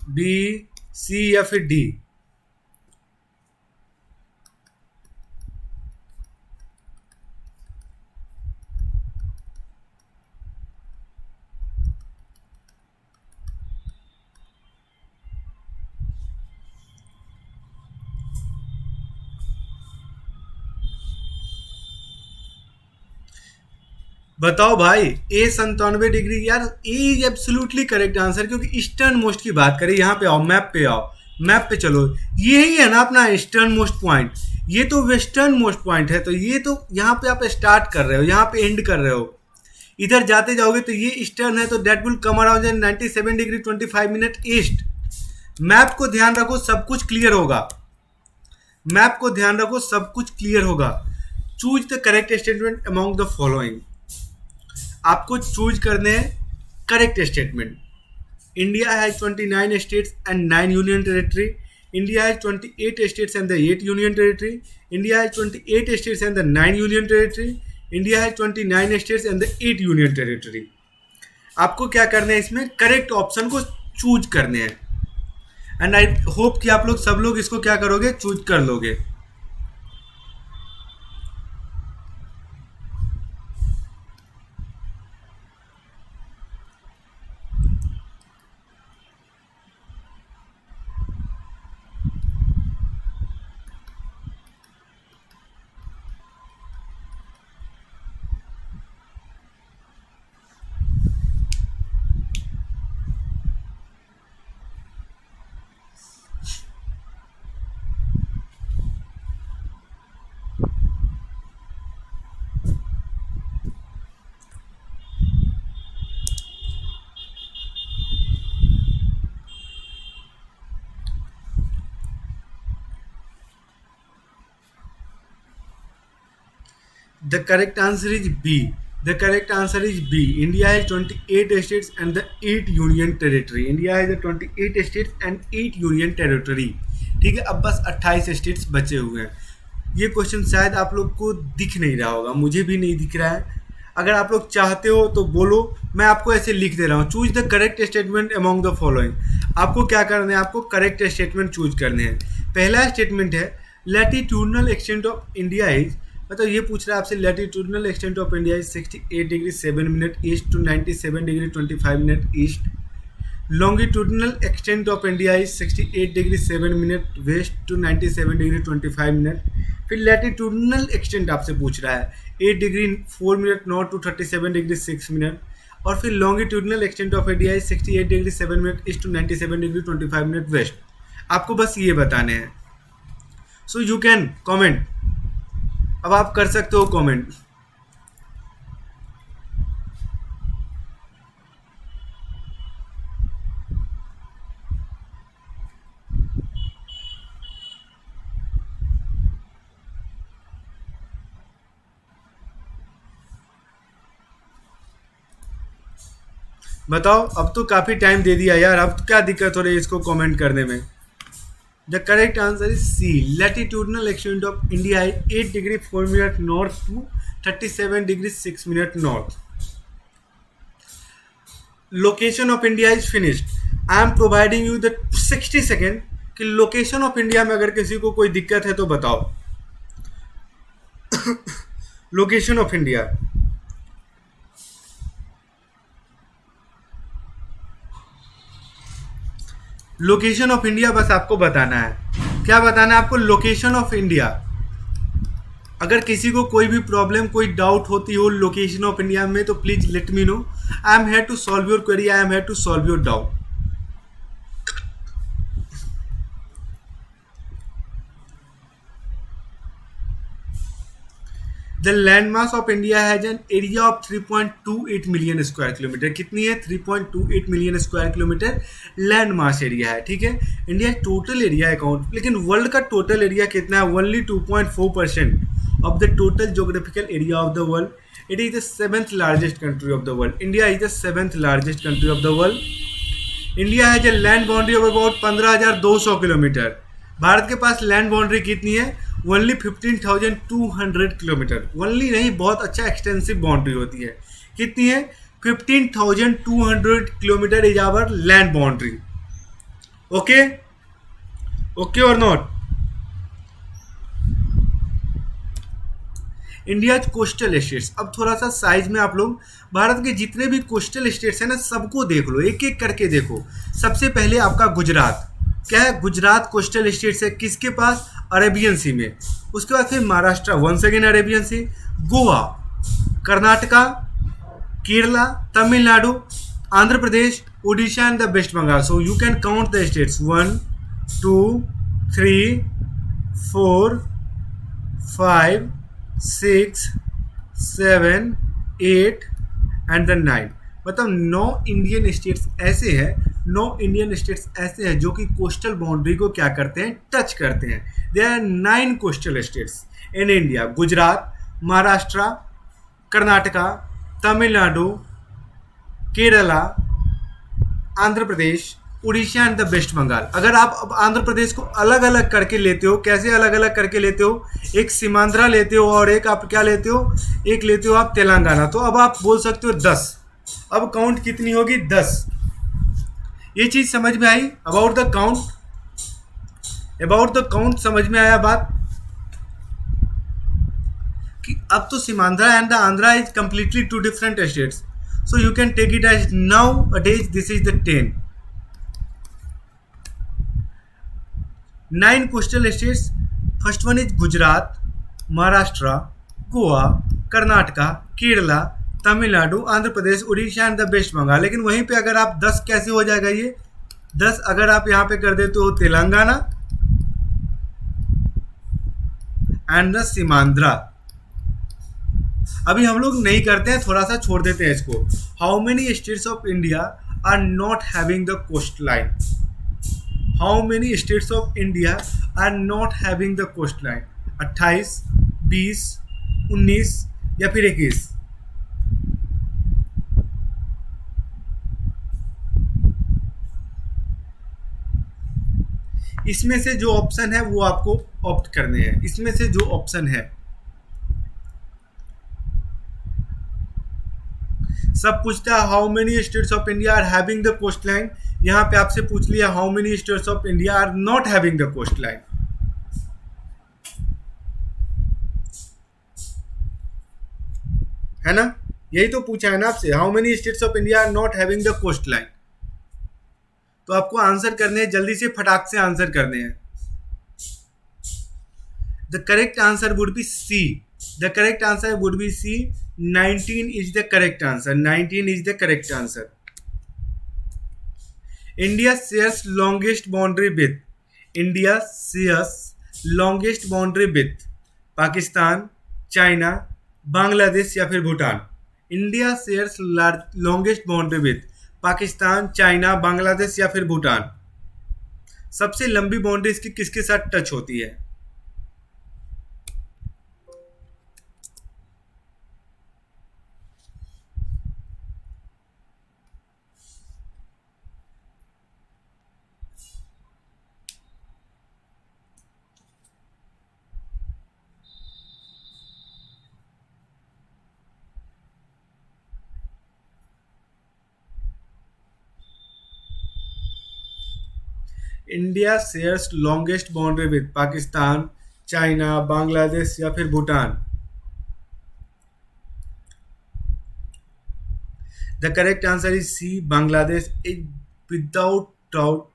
B, C या फिर डी। बताओ भाई। ए 97 डिग्री, यार A is absolutely correct answer, क्योंकि ईस्टर्न मोस्ट की बात करें। यहाँ पे आओ, मैप पे आओ, मैप पे चलो, यही है ना अपना ईस्टर्न मोस्ट पॉइंट। ये तो वेस्टर्न मोस्ट पॉइंट है, तो ये तो यहाँ पे आप स्टार्ट कर रहे हो, यहाँ पे एंड कर रहे हो, इधर जाते जाओगे तो ये ईस्टर्न है, तो that will come around 97 degree 25 minute east. Map को ध्यान रखो, सब कुछ क्लियर होगा। मैप को ध्यान रखो, सब कुछ क्लियर होगा। Choose the correct statement among the following. आपको चूज करने हैं correct statement. India has 29 states and 9 union territory. India has 28 states and the 8 union territory. India has 28 states and the 9 union territory. India has 29 states and the 8 union territory. आपको क्या करना है, इसमें करेक्ट ऑप्शन को चूज करने हैं, एंड आई होप कि आप लोग सब लोग इसको क्या करोगे, चूज कर लोगे। The correct answer is B. The correct answer is B. India has 28 states and the 8 union territory. India has 28 states and 8 union territory. ठीक है, अब बस 28 स्टेट्स बचे हुए हैं। ये क्वेश्चन शायद आप लोग को दिख नहीं रहा होगा, मुझे भी नहीं दिख रहा है। अगर आप लोग चाहते हो तो बोलो, मैं आपको ऐसे लिख दे रहा हूँ। Choose the correct statement among the following. आपको क्या करना है, आपको करेक्ट स्टेटमेंट चूज करने हैं। पहला स्टेटमेंट है latitudinal extent of India is, मतलब ये पूछ रहा है आपसे, latitudinal extent of India is 68 degree 7 minute east to 97 degree 25 minute east. Longitudinal extent of India is 68 degree 7 minute west to 97 degree 25 minute. फिर लैटिट्यूडनल एक्सटेंट आपसे पूछ रहा है 8 degree 4 minute north to 37 degree 6 minute. और फिर longitudinal extent of India is 68 degree 7 minute east to 97 degree 25 minute west. आपको बस ये बताने हैं। सो यू कैन कॉमेंट, अब आप कर सकते हो कमेंट। बताओ, अब तो काफी टाइम दे दिया यार, अब क्या दिक्कत हो रही है इसको कमेंट करने में। The correct answer is C. Latitudinal extent of India is 8 degree 4 minute north to 37 degree 6 minute north. Location of India is finished. I am providing you the 60 second कि लोकेशन ऑफ इंडिया में अगर किसी को कोई दिक्कत है तो बताओ। Location of India, location of India बस आपको बताना है। क्या बताना है आपको? Location of India. अगर किसी को कोई भी प्रॉब्लम, कोई डाउट होती हो लोकेशन ऑफ इंडिया में, तो please let me know. I am here to solve your query, I am here to solve your doubt. The land mass of India has an area of 3.28 million square kilometre. कितनी है? 3.28 million square kilometre land mass area है। ठीक है, इंडिया टोटल एरिया अकाउंट, लेकिन वर्ल्ड का टोटल एरिया कितना है? Only 2.4% of the total geographical area of the world. It is the seventh largest country of the world. India is the seventh largest country of the world. India has a land boundary of about 15,200 kilometre. Bharat के पास लैंड बाउंड्री कितनी है? Only 15,200 kilometre. ओनली नहीं, बहुत अच्छा एक्सटेंसिव बाउंड्री होती है। कितनी है? 15,200 kilometre is our land boundary. Okay, okay or not? India coastal states. अब थोड़ा सा साइज में आप लोग भारत के जितने भी कोस्टल स्टेट्स हैं ना, सबको देख लो, एक एक करके देखो। सबसे पहले आपका गुजरात, क्या है? गुजरात कोस्टल स्टेट्स है, किसके पास? अरेबियन सी में। उसके बाद फिर Maharashtra, once again Arabian Sea. Goa, Karnataka, Kerala, Tamil Nadu, Andhra Pradesh, Orissa and the waste Bengal. So you can count the states 1 2 3 4 5 6 7 8 and the 9। मतलब 9 इंडियन स्टेट्स ऐसे हैं, 9 इंडियन स्टेट्स ऐसे हैं जो कि कोस्टल बाउंड्री को क्या करते हैं? टच करते हैं। There are 9 coastal states in India. Gujarat, Maharashtra, Karnataka, Tamil Nadu, Kerala, Andhra Pradesh, Orissa and the waste Bengal. अगर आप अब आंध्र प्रदेश को अलग अलग करके लेते हो, कैसे अलग अलग करके लेते हो? एक सीमांध्रा लेते हो और एक आप क्या लेते हो? एक लेते हो आप तेलंगाना। तो अब आप बोल सकते हो 10। अब काउंट कितनी होगी? 10। ये चीज समझ में आई? About the count, about the count समझ में आया बात? कि अब तो Seemandhra and the Andhra is completely 2 different states. So you can take it as nowadays this is the 10। 9 coastal states. First one is Gujarat, Maharashtra, Goa, Karnataka, Kerala, Tamil Nadu, Andhra Pradesh, Orissa and the waste Bengal. लेकिन वहीं पे अगर आप 10 कैसे हो जाएगा? ये 10 अगर आप यहाँ पे कर देते हो तेलंगाना एंड द सीमांध्रा। अभी हम लोग नहीं करते हैं, थोड़ा सा छोड़ देते हैं इसको। How many states of India are not having the coast line? How many states of India are not having the coast line? 28, 20, 19 या फिर 21? इसमें से जो ऑप्शन है वो आपको ऑप्ट करने हैं। इसमें से जो ऑप्शन है, सब पूछता है how many states of India are having the coast line. यहाँ पे आपसे पूछ लिया how many states of India are not having the coast line, है ना? यही तो पूछा है ना आपसे, how many states of India are not having the coast line. तो आपको आंसर करने हैं, जल्दी से फटाक से आंसर करने हैं। The correct answer would be C. The correct answer would be C. 19 is the correct answer. 19 is the correct answer. India shares longest boundary with, India shares longest boundary with Pakistan, China, Bangladesh या फिर Bhutan. India shares longest boundary with Pakistan, China, Bangladesh या फिर भूटान। सबसे लंबी बाउंड्री इसकी किसके साथ टच होती है? India shares longest boundary with Pakistan, China, Bangladesh या फिर Bhutan. The correct answer is C, Bangladesh is without doubt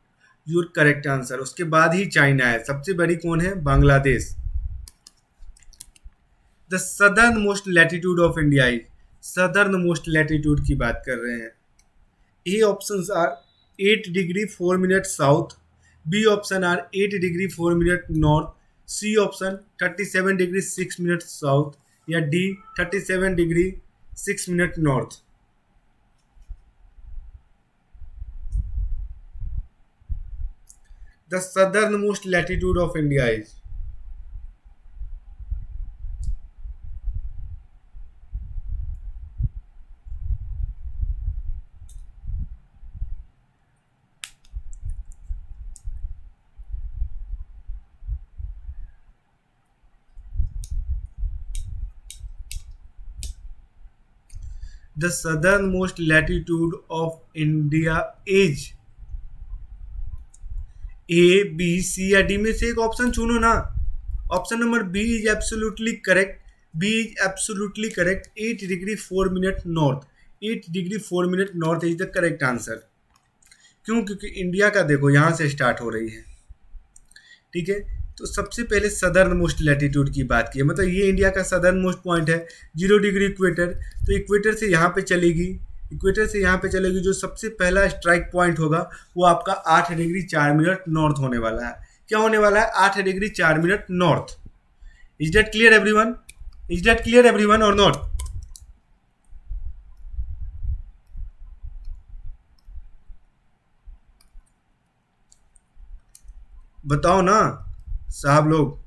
your correct answer. उसके बाद ही चाइना है, सबसे बड़ी कौन है? Bangladesh. The southern most latitude of India is, southern most latitude की बात कर रहे हैं। A options are 8 degree 4 minute south, B option are 8 degree 4 minute north, C option 37 degree 6 minute south, या D 37 degree 6 minute north? The southern most latitude of India is? The southernmost latitude of India is? A, B, C या डी में से एक ऑप्शन चुनो ना. Option number B is absolutely correct. B is absolutely correct. 8 degree 4 minute north. 8 degree 4 minute north is the correct answer. क्यों? क्योंकि इंडिया का देखो यहाँ से स्टार्ट हो रही है. ठीक है, तो सबसे पहले सदर्न मोस्ट लैटिट्यूड की बात की है, मतलब ये इंडिया का सदर्न मोस्ट पॉइंट है. 0 डिग्री इक्वेटर, तो इक्वेटर से यहाँ पे चलेगी. इक्वेटर से यहाँ पे चलेगी, जो सबसे पहला स्ट्राइक पॉइंट होगा वो आपका 8 डिग्री 4 मिनट नॉर्थ होने वाला है. क्या होने वाला है? 8 degree 4 minute north. Is that clear everyone? Is that clear everyone और नॉट? बताओ ना साहब लोग.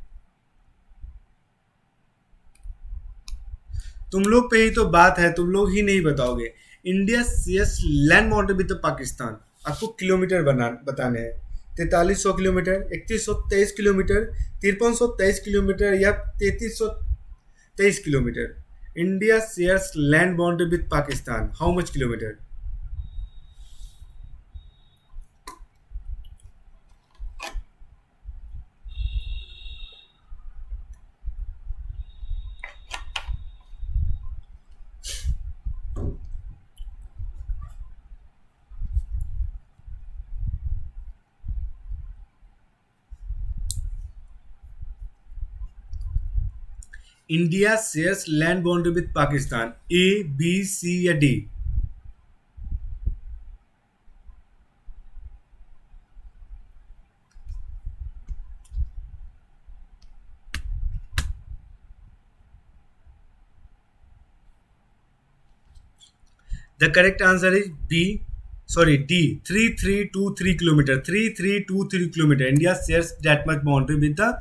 तुम लोग पे ही तो बात है, तुम लोग ही नहीं बताओगे. India shares land border with Pakistan. आपको किलोमीटर बताने हैं. 4300 किलोमीटर, 3123 किलोमीटर, 5323 किलोमीटर या 3323 kilometre. India shares land boundary with Pakistan, how much kilometre? India shares land boundary with Pakistan, A, B, C या D? The correct answer is B, sorry D, 3323 kilometre. 3323 kilometre. India shares that much boundary with the.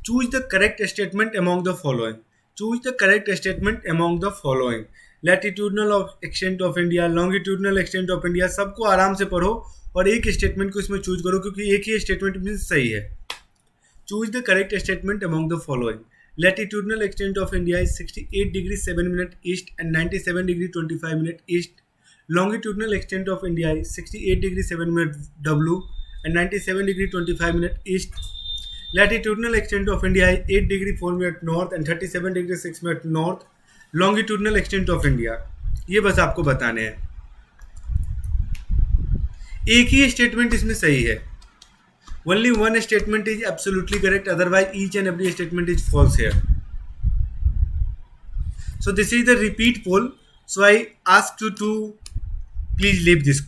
Choose the correct statement among the following. Choose the correct statement among the following. Latitudinal extent of India, longitudinal extent of India, सबको आराम से पढ़ो और एक स्टेटमेंट को इसमें चूज करो, क्योंकि एक ही स्टेटमेंट में सही है. Choose the correct statement among the following. Latitudinal extent of India is 68 degree 7 minute east and 97 degree 25 minute east. Longitudinal extent of India is 68 degree 7 minute W and 97 degree 25 minute east. Latitudinal extent of India is 8 degree 4 minute north and 37 degree 6 minute north. Longitudinal extent of India, ये बस आपको बताने हैं. एक ही स्टेटमेंट इसमें सही है. Only one statement is absolutely correct, otherwise each and every statement is false here. So this is the repeat poll. So I ask you to please leave this.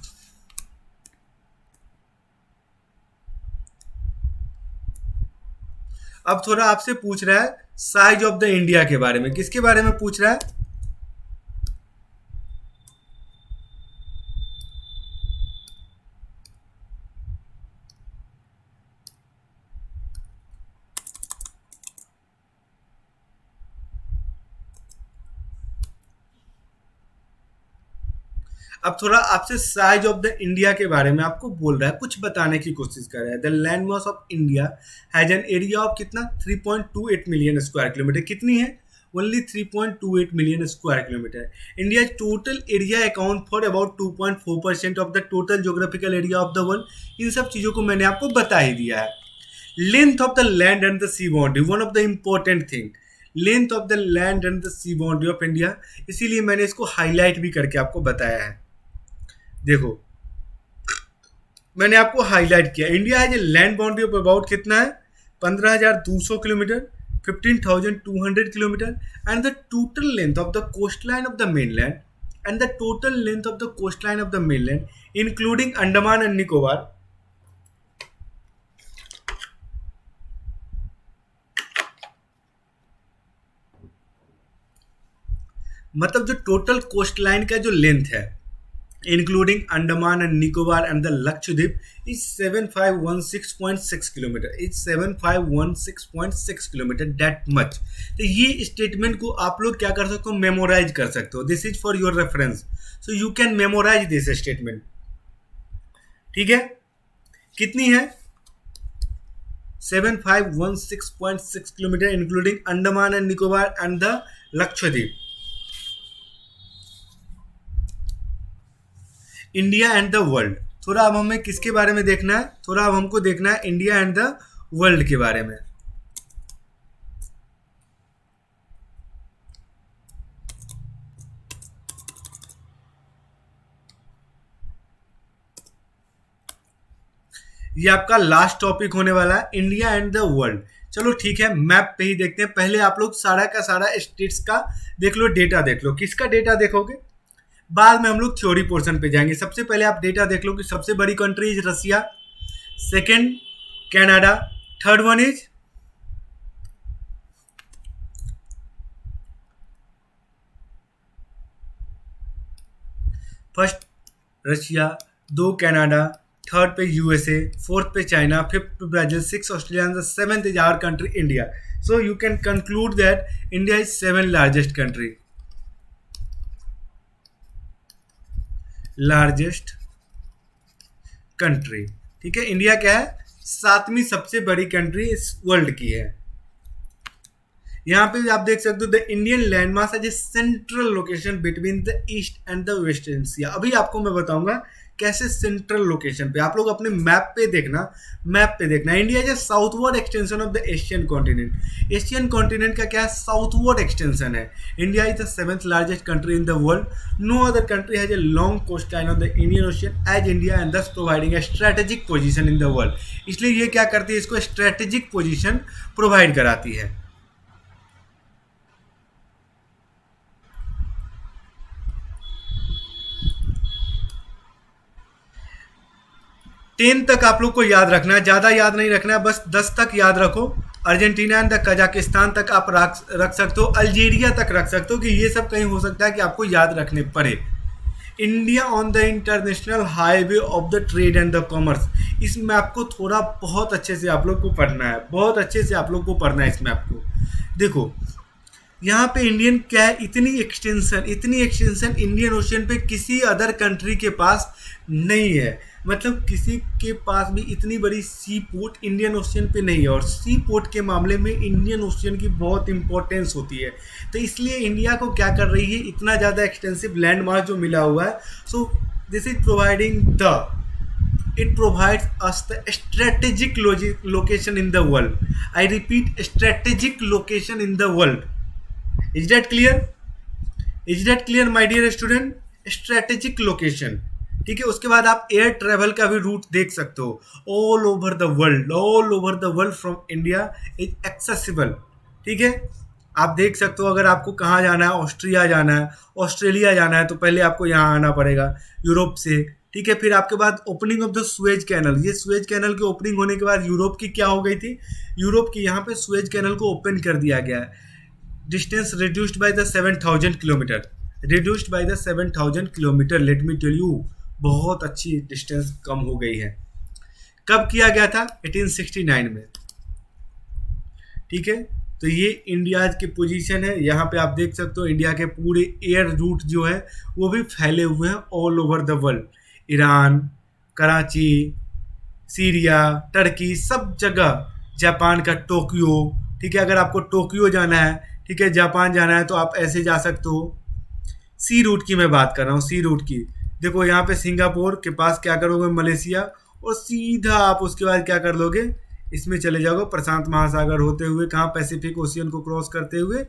अब थोड़ा आपसे पूछ रहा है साइज ऑफ द इंडिया के बारे में. किसके बारे में पूछ रहा है? अब थोड़ा आपसे साइज ऑफ द इंडिया के बारे में आपको बोल रहा है, कुछ बताने की कोशिश कर रहा है. The land mass of India has an area of कितना? 3.28 मिलियन स्क्वायर किलोमीटर. कितनी है? Only 3.28 million square kilometre. India total area account for about 2.4% of the total geographical area of the world. इन सब चीज़ों को मैंने आपको बता ही दिया है. Length of the land and the sea boundary, one of the important thing, length of the land and the sea boundary of India. इसीलिए मैंने इसको हाईलाइट भी करके आपको बताया है. देखो मैंने आपको हाईलाइट किया. इंडिया है जो लैंड बाउंड्री ऑफ अबाउट कितना है? 15,200 kilometre, 15,200 kilometre. And the total length of the coast line of the mainland, and the total length of the coast line of the mainland including Andaman and Nicobar, मतलब जो टोटल कोस्ट लाइन का जो लेंथ है including Andaman and Nicobar and the Lakshadweep is 7516.6 kilometre, is 7516.6 kilometre, that much. तो ये स्टेटमेंट को आप लोग क्या कर सकते हो, मेमोराइज कर सकते हो। This is for your reference, so you can memorise this statement. ठीक है, कितनी है? 7516.6 kilometre including Andaman and Nicobar and the Lakshadweep. India and the world, थोड़ा अब हमें किसके बारे में देखना है, थोड़ा अब हमको देखना है इंडिया एंड द वर्ल्ड के बारे में। ये आपका लास्ट टॉपिक होने वाला है, इंडिया एंड द वर्ल्ड। चलो ठीक है, मैप पे ही देखते हैं। पहले आप लोग सारा का सारा स्टेट्स का देख लो, डेटा देख लो। किसका डेटा देखोगे? बाद में हम लोग थ्योरी पोर्शन पे जाएंगे। सबसे पहले आप डेटा देख लो कि सबसे बड़ी country is Russia, second Canada, third one is first Russia, दो कनाडा, थर्ड पे यूएसए, फोर्थ पे चाइना, फिफ्थ पे Brazil, six Australia and the seventh is our country India. So you can conclude that India is seven largest country, largest country. ठीक है, इंडिया क्या है? सातवीं सबसे बड़ी कंट्री इस वर्ल्ड की है। यहाँ पे आप देख सकते हो the Indian landmass as a central location between the east and the west Asia. अभी आपको मैं बताऊंगा कैसे सेंट्रल लोकेशन पे। आप लोग अपने मैप पे देखना, मैप पे देखना। India is a southward extension of the Asian continent. Asian continent का क्या है? साउथवर्ड एक्सटेंशन है। India is the seventh largest country in the world. No other country has a long coast line of the Indian ocean as India and thus providing a strategic position in the world. इसलिए ये क्या करती है? इसको स्ट्रेटेजिक पोजिशन प्रोवाइड कराती है। 10 तक आप लोग को याद रखना है, ज़्यादा याद नहीं रखना है, बस 10 तक याद रखो। अर्जेंटीना एंड कजाकिस्तान तक आप रख सकते हो, अल्जीरिया तक रख सकते हो, कि ये सब कहीं हो सकता है कि आपको याद रखने पड़े। India on the international highway of the trade and the commerce, इस मैप को थोड़ा बहुत अच्छे से आप लोग को पढ़ना है, बहुत अच्छे से आप लोग को पढ़ना है इस मैप को। देखो यहाँ पे इंडियन क्या है, इतनी एक्सटेंशन इंडियन ओशियन पे किसी अदर कंट्री के पास नहीं है। मतलब किसी के पास भी इतनी बड़ी सी पोर्ट इंडियन ओशियन पे नहीं है, और सी पोर्ट के मामले में इंडियन ओशियन की बहुत इंपॉर्टेंस होती है। तो इसलिए इंडिया को क्या कर रही है, इतना ज़्यादा एक्सटेंसिव लैंड मास जो मिला हुआ है, so this is providing the it provides us the strategic location in the world. I repeat, strategic location in the world. Is that clear? Is that clear my dear student? Strategic location. ठीक है, उसके बाद आप एयर ट्रेवल का भी रूट देख सकते हो। All over the world from India is accessible. ठीक है, आप देख सकते हो अगर आपको कहाँ जाना है, ऑस्ट्रिया जाना है, ऑस्ट्रेलिया जाना है, तो पहले आपको यहाँ आना पड़ेगा यूरोप से। ठीक है, फिर आपके बाद opening of the Suez canal, ये सुएज कैनल की ओपनिंग होने के बाद यूरोप की क्या हो गई थी, यूरोप की यहाँ पे सुएज कैनल को ओपन कर दिया गया है। Distance reduced by the 7000 kilometre, reduced by the 7000 kilometre. Let me tell you, बहुत अच्छी डिस्टेंस कम हो गई है। कब किया गया था? 1869 में। ठीक है, तो ये इंडिया की पोजीशन है। यहाँ पे आप देख सकते हो इंडिया के पूरे एयर रूट जो है वो भी फैले हुए हैं all over the world. Iran, Karachi, Syria, Turkey, सब जगह। जापान का टोक्यो, ठीक है, अगर आपको टोक्यो जाना है, ठीक है, जापान जाना है, तो आप ऐसे जा सकते हो। सी रूट की मैं बात कर रहा हूँ, सी रूट की। देखो यहाँ पे सिंगापुर के पास क्या करोगे, मलेशिया, और सीधा आप उसके बाद क्या कर लोगे, इसमें चले जाओगे प्रशांत महासागर होते हुए, कहाँ, पैसिफिक ओशियन को क्रॉस करते हुए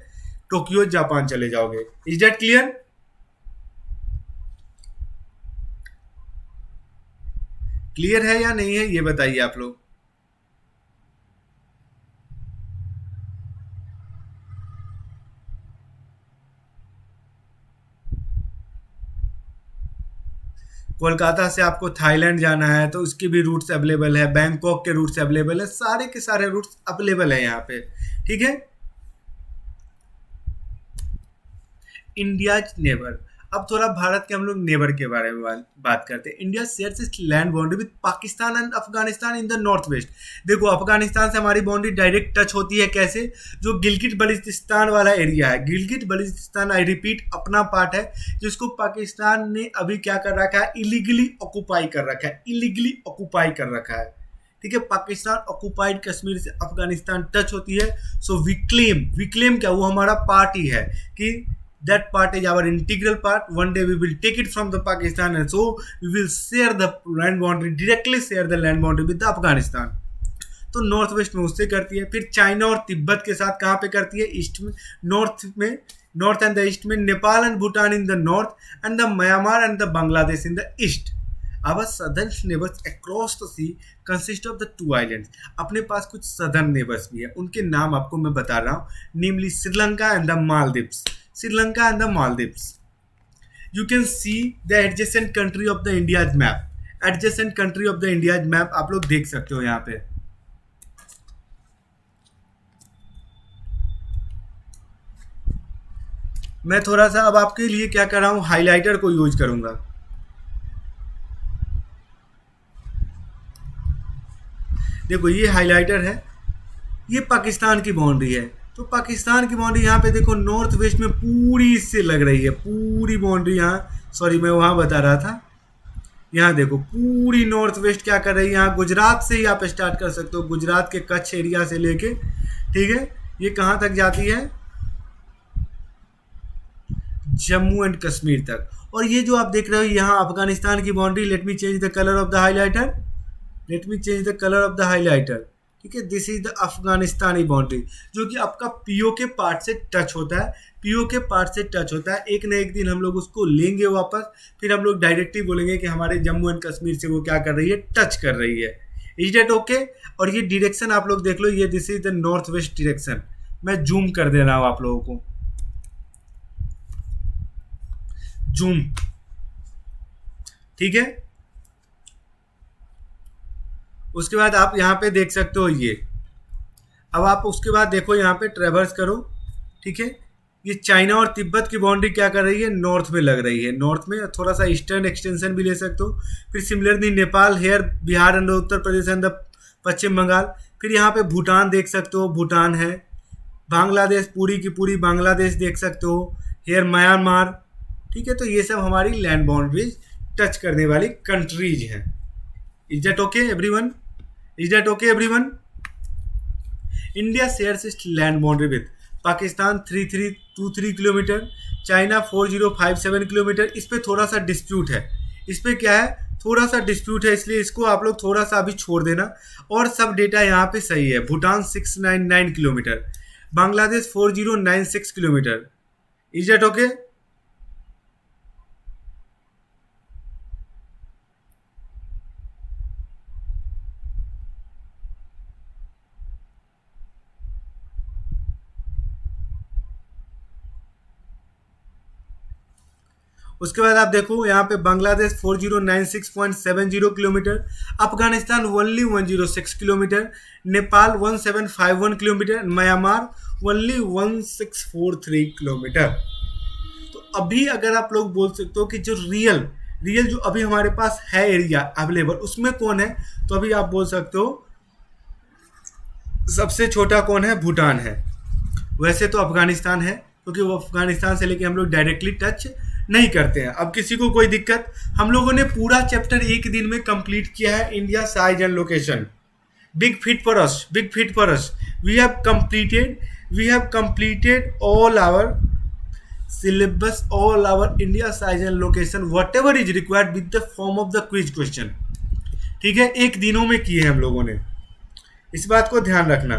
टोक्यो जापान चले जाओगे। Is that clear? क्लियर है या नहीं है, ये बताइए आप लोग। कोलकाता से आपको थाईलैंड जाना है तो उसके भी रूट्स अवेलेबल है, बैंकॉक के रूट्स अवेलेबल है, सारे के सारे रूट्स अवेलेबल है यहाँ पे। ठीक है, इंडियाज नेबर। अब थोड़ा भारत के हम लोग नेबर के बारे में बात करते हैं। India shares it's land boundary with Pakistan and Afghanistan in the north waste. देखो अफगानिस्तान से हमारी बाउंड्री डायरेक्ट टच होती है कैसे, जो गिलगिट बल्तिस्तान वाला एरिया है, गिलगिट बल्तिस्तान आई रिपीट अपना पार्ट है जिसको पाकिस्तान ने अभी क्या कर रखा है, इलीगली ऑक्यूपाई कर रखा है, इलीगली ऑक्यूपाई कर रखा है। ठीक है, पाकिस्तान ऑक्यूपाइड कश्मीर से अफगानिस्तान टच होती है। सो विक्लेम क्या, वो हमारा पार्ट ही है कि that part is our integral part. One day we will take it from the Pakistan and so we will share the land boundary, directly share the land boundary with the Afghanistan. तो नॉर्थ वेस्ट में उससे करती है। फिर चाइना और तिब्बत के साथ कहाँ पे करती है, ईस्ट में, नॉर्थ एंड द ईस्ट में, Nepal and Bhutan in the north and the Myanmar and the Bangladesh in the east. Our southern neighbors across the sea consist of the two islands. अपने पास कुछ southern neighbors भी है, उनके नाम आपको मैं बता रहा हूँ, namely Sri Lanka and the Maldives. Sri Lanka and the Maldives. You can see the adjacent country of the India's map. Adjacent country of the India's map आप लोग देख सकते हो यहाँ पे। मैं थोड़ा सा अब आपके लिए क्या कर रहा हूँ, हाईलाइटर को यूज करूँगा। देखो ये हाइलाइटर है, ये पाकिस्तान की बाउंड्री है। तो पाकिस्तान की बाउंड्री यहाँ पे देखो नॉर्थ वेस्ट में पूरी इससे लग रही है, पूरी बाउंड्री यहाँ, सॉरी मैं वहाँ बता रहा था, यहाँ देखो पूरी नॉर्थ वेस्ट क्या कर रही है, यहाँ गुजरात से ही आप स्टार्ट कर सकते हो, गुजरात के कच्छ एरिया से लेके, ठीक है, ये कहाँ तक जाती है, जम्मू एंड कश्मीर तक। और ये जो आप देख रहे हो यहाँ अफगानिस्तान की boundary, let me change the colour of the highlighter, let me change the colour of the highlighter, ठीक है, दिस इज द अफगानिस्तानी बाउंड्री जो कि आपका पीओ के पार्ट से टच होता है, पीओ के पार्ट से टच होता है। एक ना एक दिन हम लोग उसको लेंगे वापस, फिर हम लोग डायरेक्टली बोलेंगे कि हमारे जम्मू एंड कश्मीर से वो क्या कर रही है, टच कर रही है। Is that okay? और ये डायरेक्शन आप लोग देख लो, ये this is the north west direction. मैं जूम कर दे रहा हूँ आप लोगों को, जूम, ठीक है। उसके बाद आप यहाँ पे देख सकते हो ये, अब आप उसके बाद देखो यहाँ पे ट्रेवर्स करो, ठीक है, ये चाइना और तिब्बत की बाउंड्री क्या कर रही है, नॉर्थ में लग रही है, नॉर्थ में थोड़ा सा ईस्टर्न एक्सटेंशन भी ले सकते हो। फिर similarly Nepal, here Bihar and Uttar Pradesh and Paschim Bengal. फिर यहाँ पे भूटान देख सकते हो, भूटान है, बांग्लादेश पूरी की पूरी बांग्लादेश देख सकते हो, हेयर म्यांमार, ठीक है। तो ये सब हमारी लैंड बाउंड्रीज टच करने वाली कंट्रीज हैं। Is that okay everyone? Is that okay everyone? India shares its land boundary with Pakistan 3323 kilometre, China 4057 kilometre. इस पे थोड़ा सा डिस्प्यूट है, इस पे क्या है, थोड़ा सा डिस्प्यूट है, इसलिए इसको आप लोग थोड़ा सा अभी छोड़ देना, और सब डेटा यहाँ पे सही है। Bhutan 699 kilometre, Bangladesh 4096 kilometre. Is that okay? उसके बाद आप देखो यहाँ पे Bangladesh 4096.70 kilometre, Afghanistan only 106 kilometre, Nepal 1751 kilometre, Myanmar only 1643 kilometre. तो अभी अगर आप लोग बोल सकते हो कि जो रियल जो अभी हमारे पास है एरिया अवेलेबल, उसमें कौन है, तो अभी आप बोल सकते हो सबसे छोटा कौन है, भूटान है। वैसे तो अफगानिस्तान है, क्योंकि वो अफगानिस्तान से लेके हम लोग डायरेक्टली टच नहीं करते हैं। अब किसी को कोई दिक्कत, हम लोगों ने पूरा चैप्टर एक दिन में कंप्लीट किया है, India size and location. Big fit for us, big fit for us, we have completed all our syllabus, all our India size and location, whatever is required with the form of the quiz question, ठीक है, एक दिनों में किए हैं हम लोगों ने, इस बात को ध्यान रखना।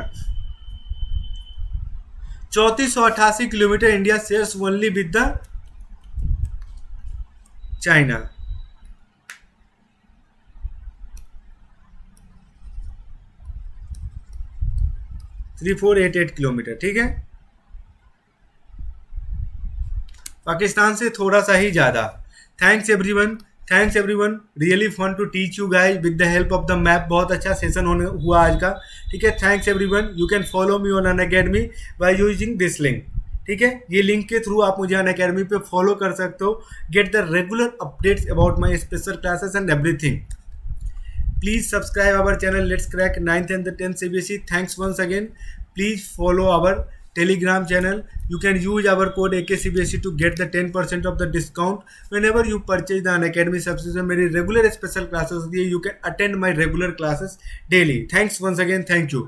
3488 kilometre India shares only with the China. Three 488 kilometre, ठीक है, पाकिस्तान से थोड़ा सा ही ज़्यादा। Thanks everyone, really fun to teach you guys with the help of the map. बहुत अच्छा सेशन हुआ आज का, ठीक है। Thanks everyone, you can follow me on Unacademy by using this link. ठीक है, ये लिंक के थ्रू आप मुझे अनअकैडमी पे फॉलो कर सकते हो, get the regular updates about my special classes and everything. Please subscribe our channel. Let's crack 9th and the 10th CBSE. Thanks once again. Please follow our Telegram channel. You can use our code AKCBSE to get the 10% of the discount whenever you purchase the Unacademy subscription. मेरी regular special classes होती है. You can attend my regular classes daily. Thanks once again. Thank you.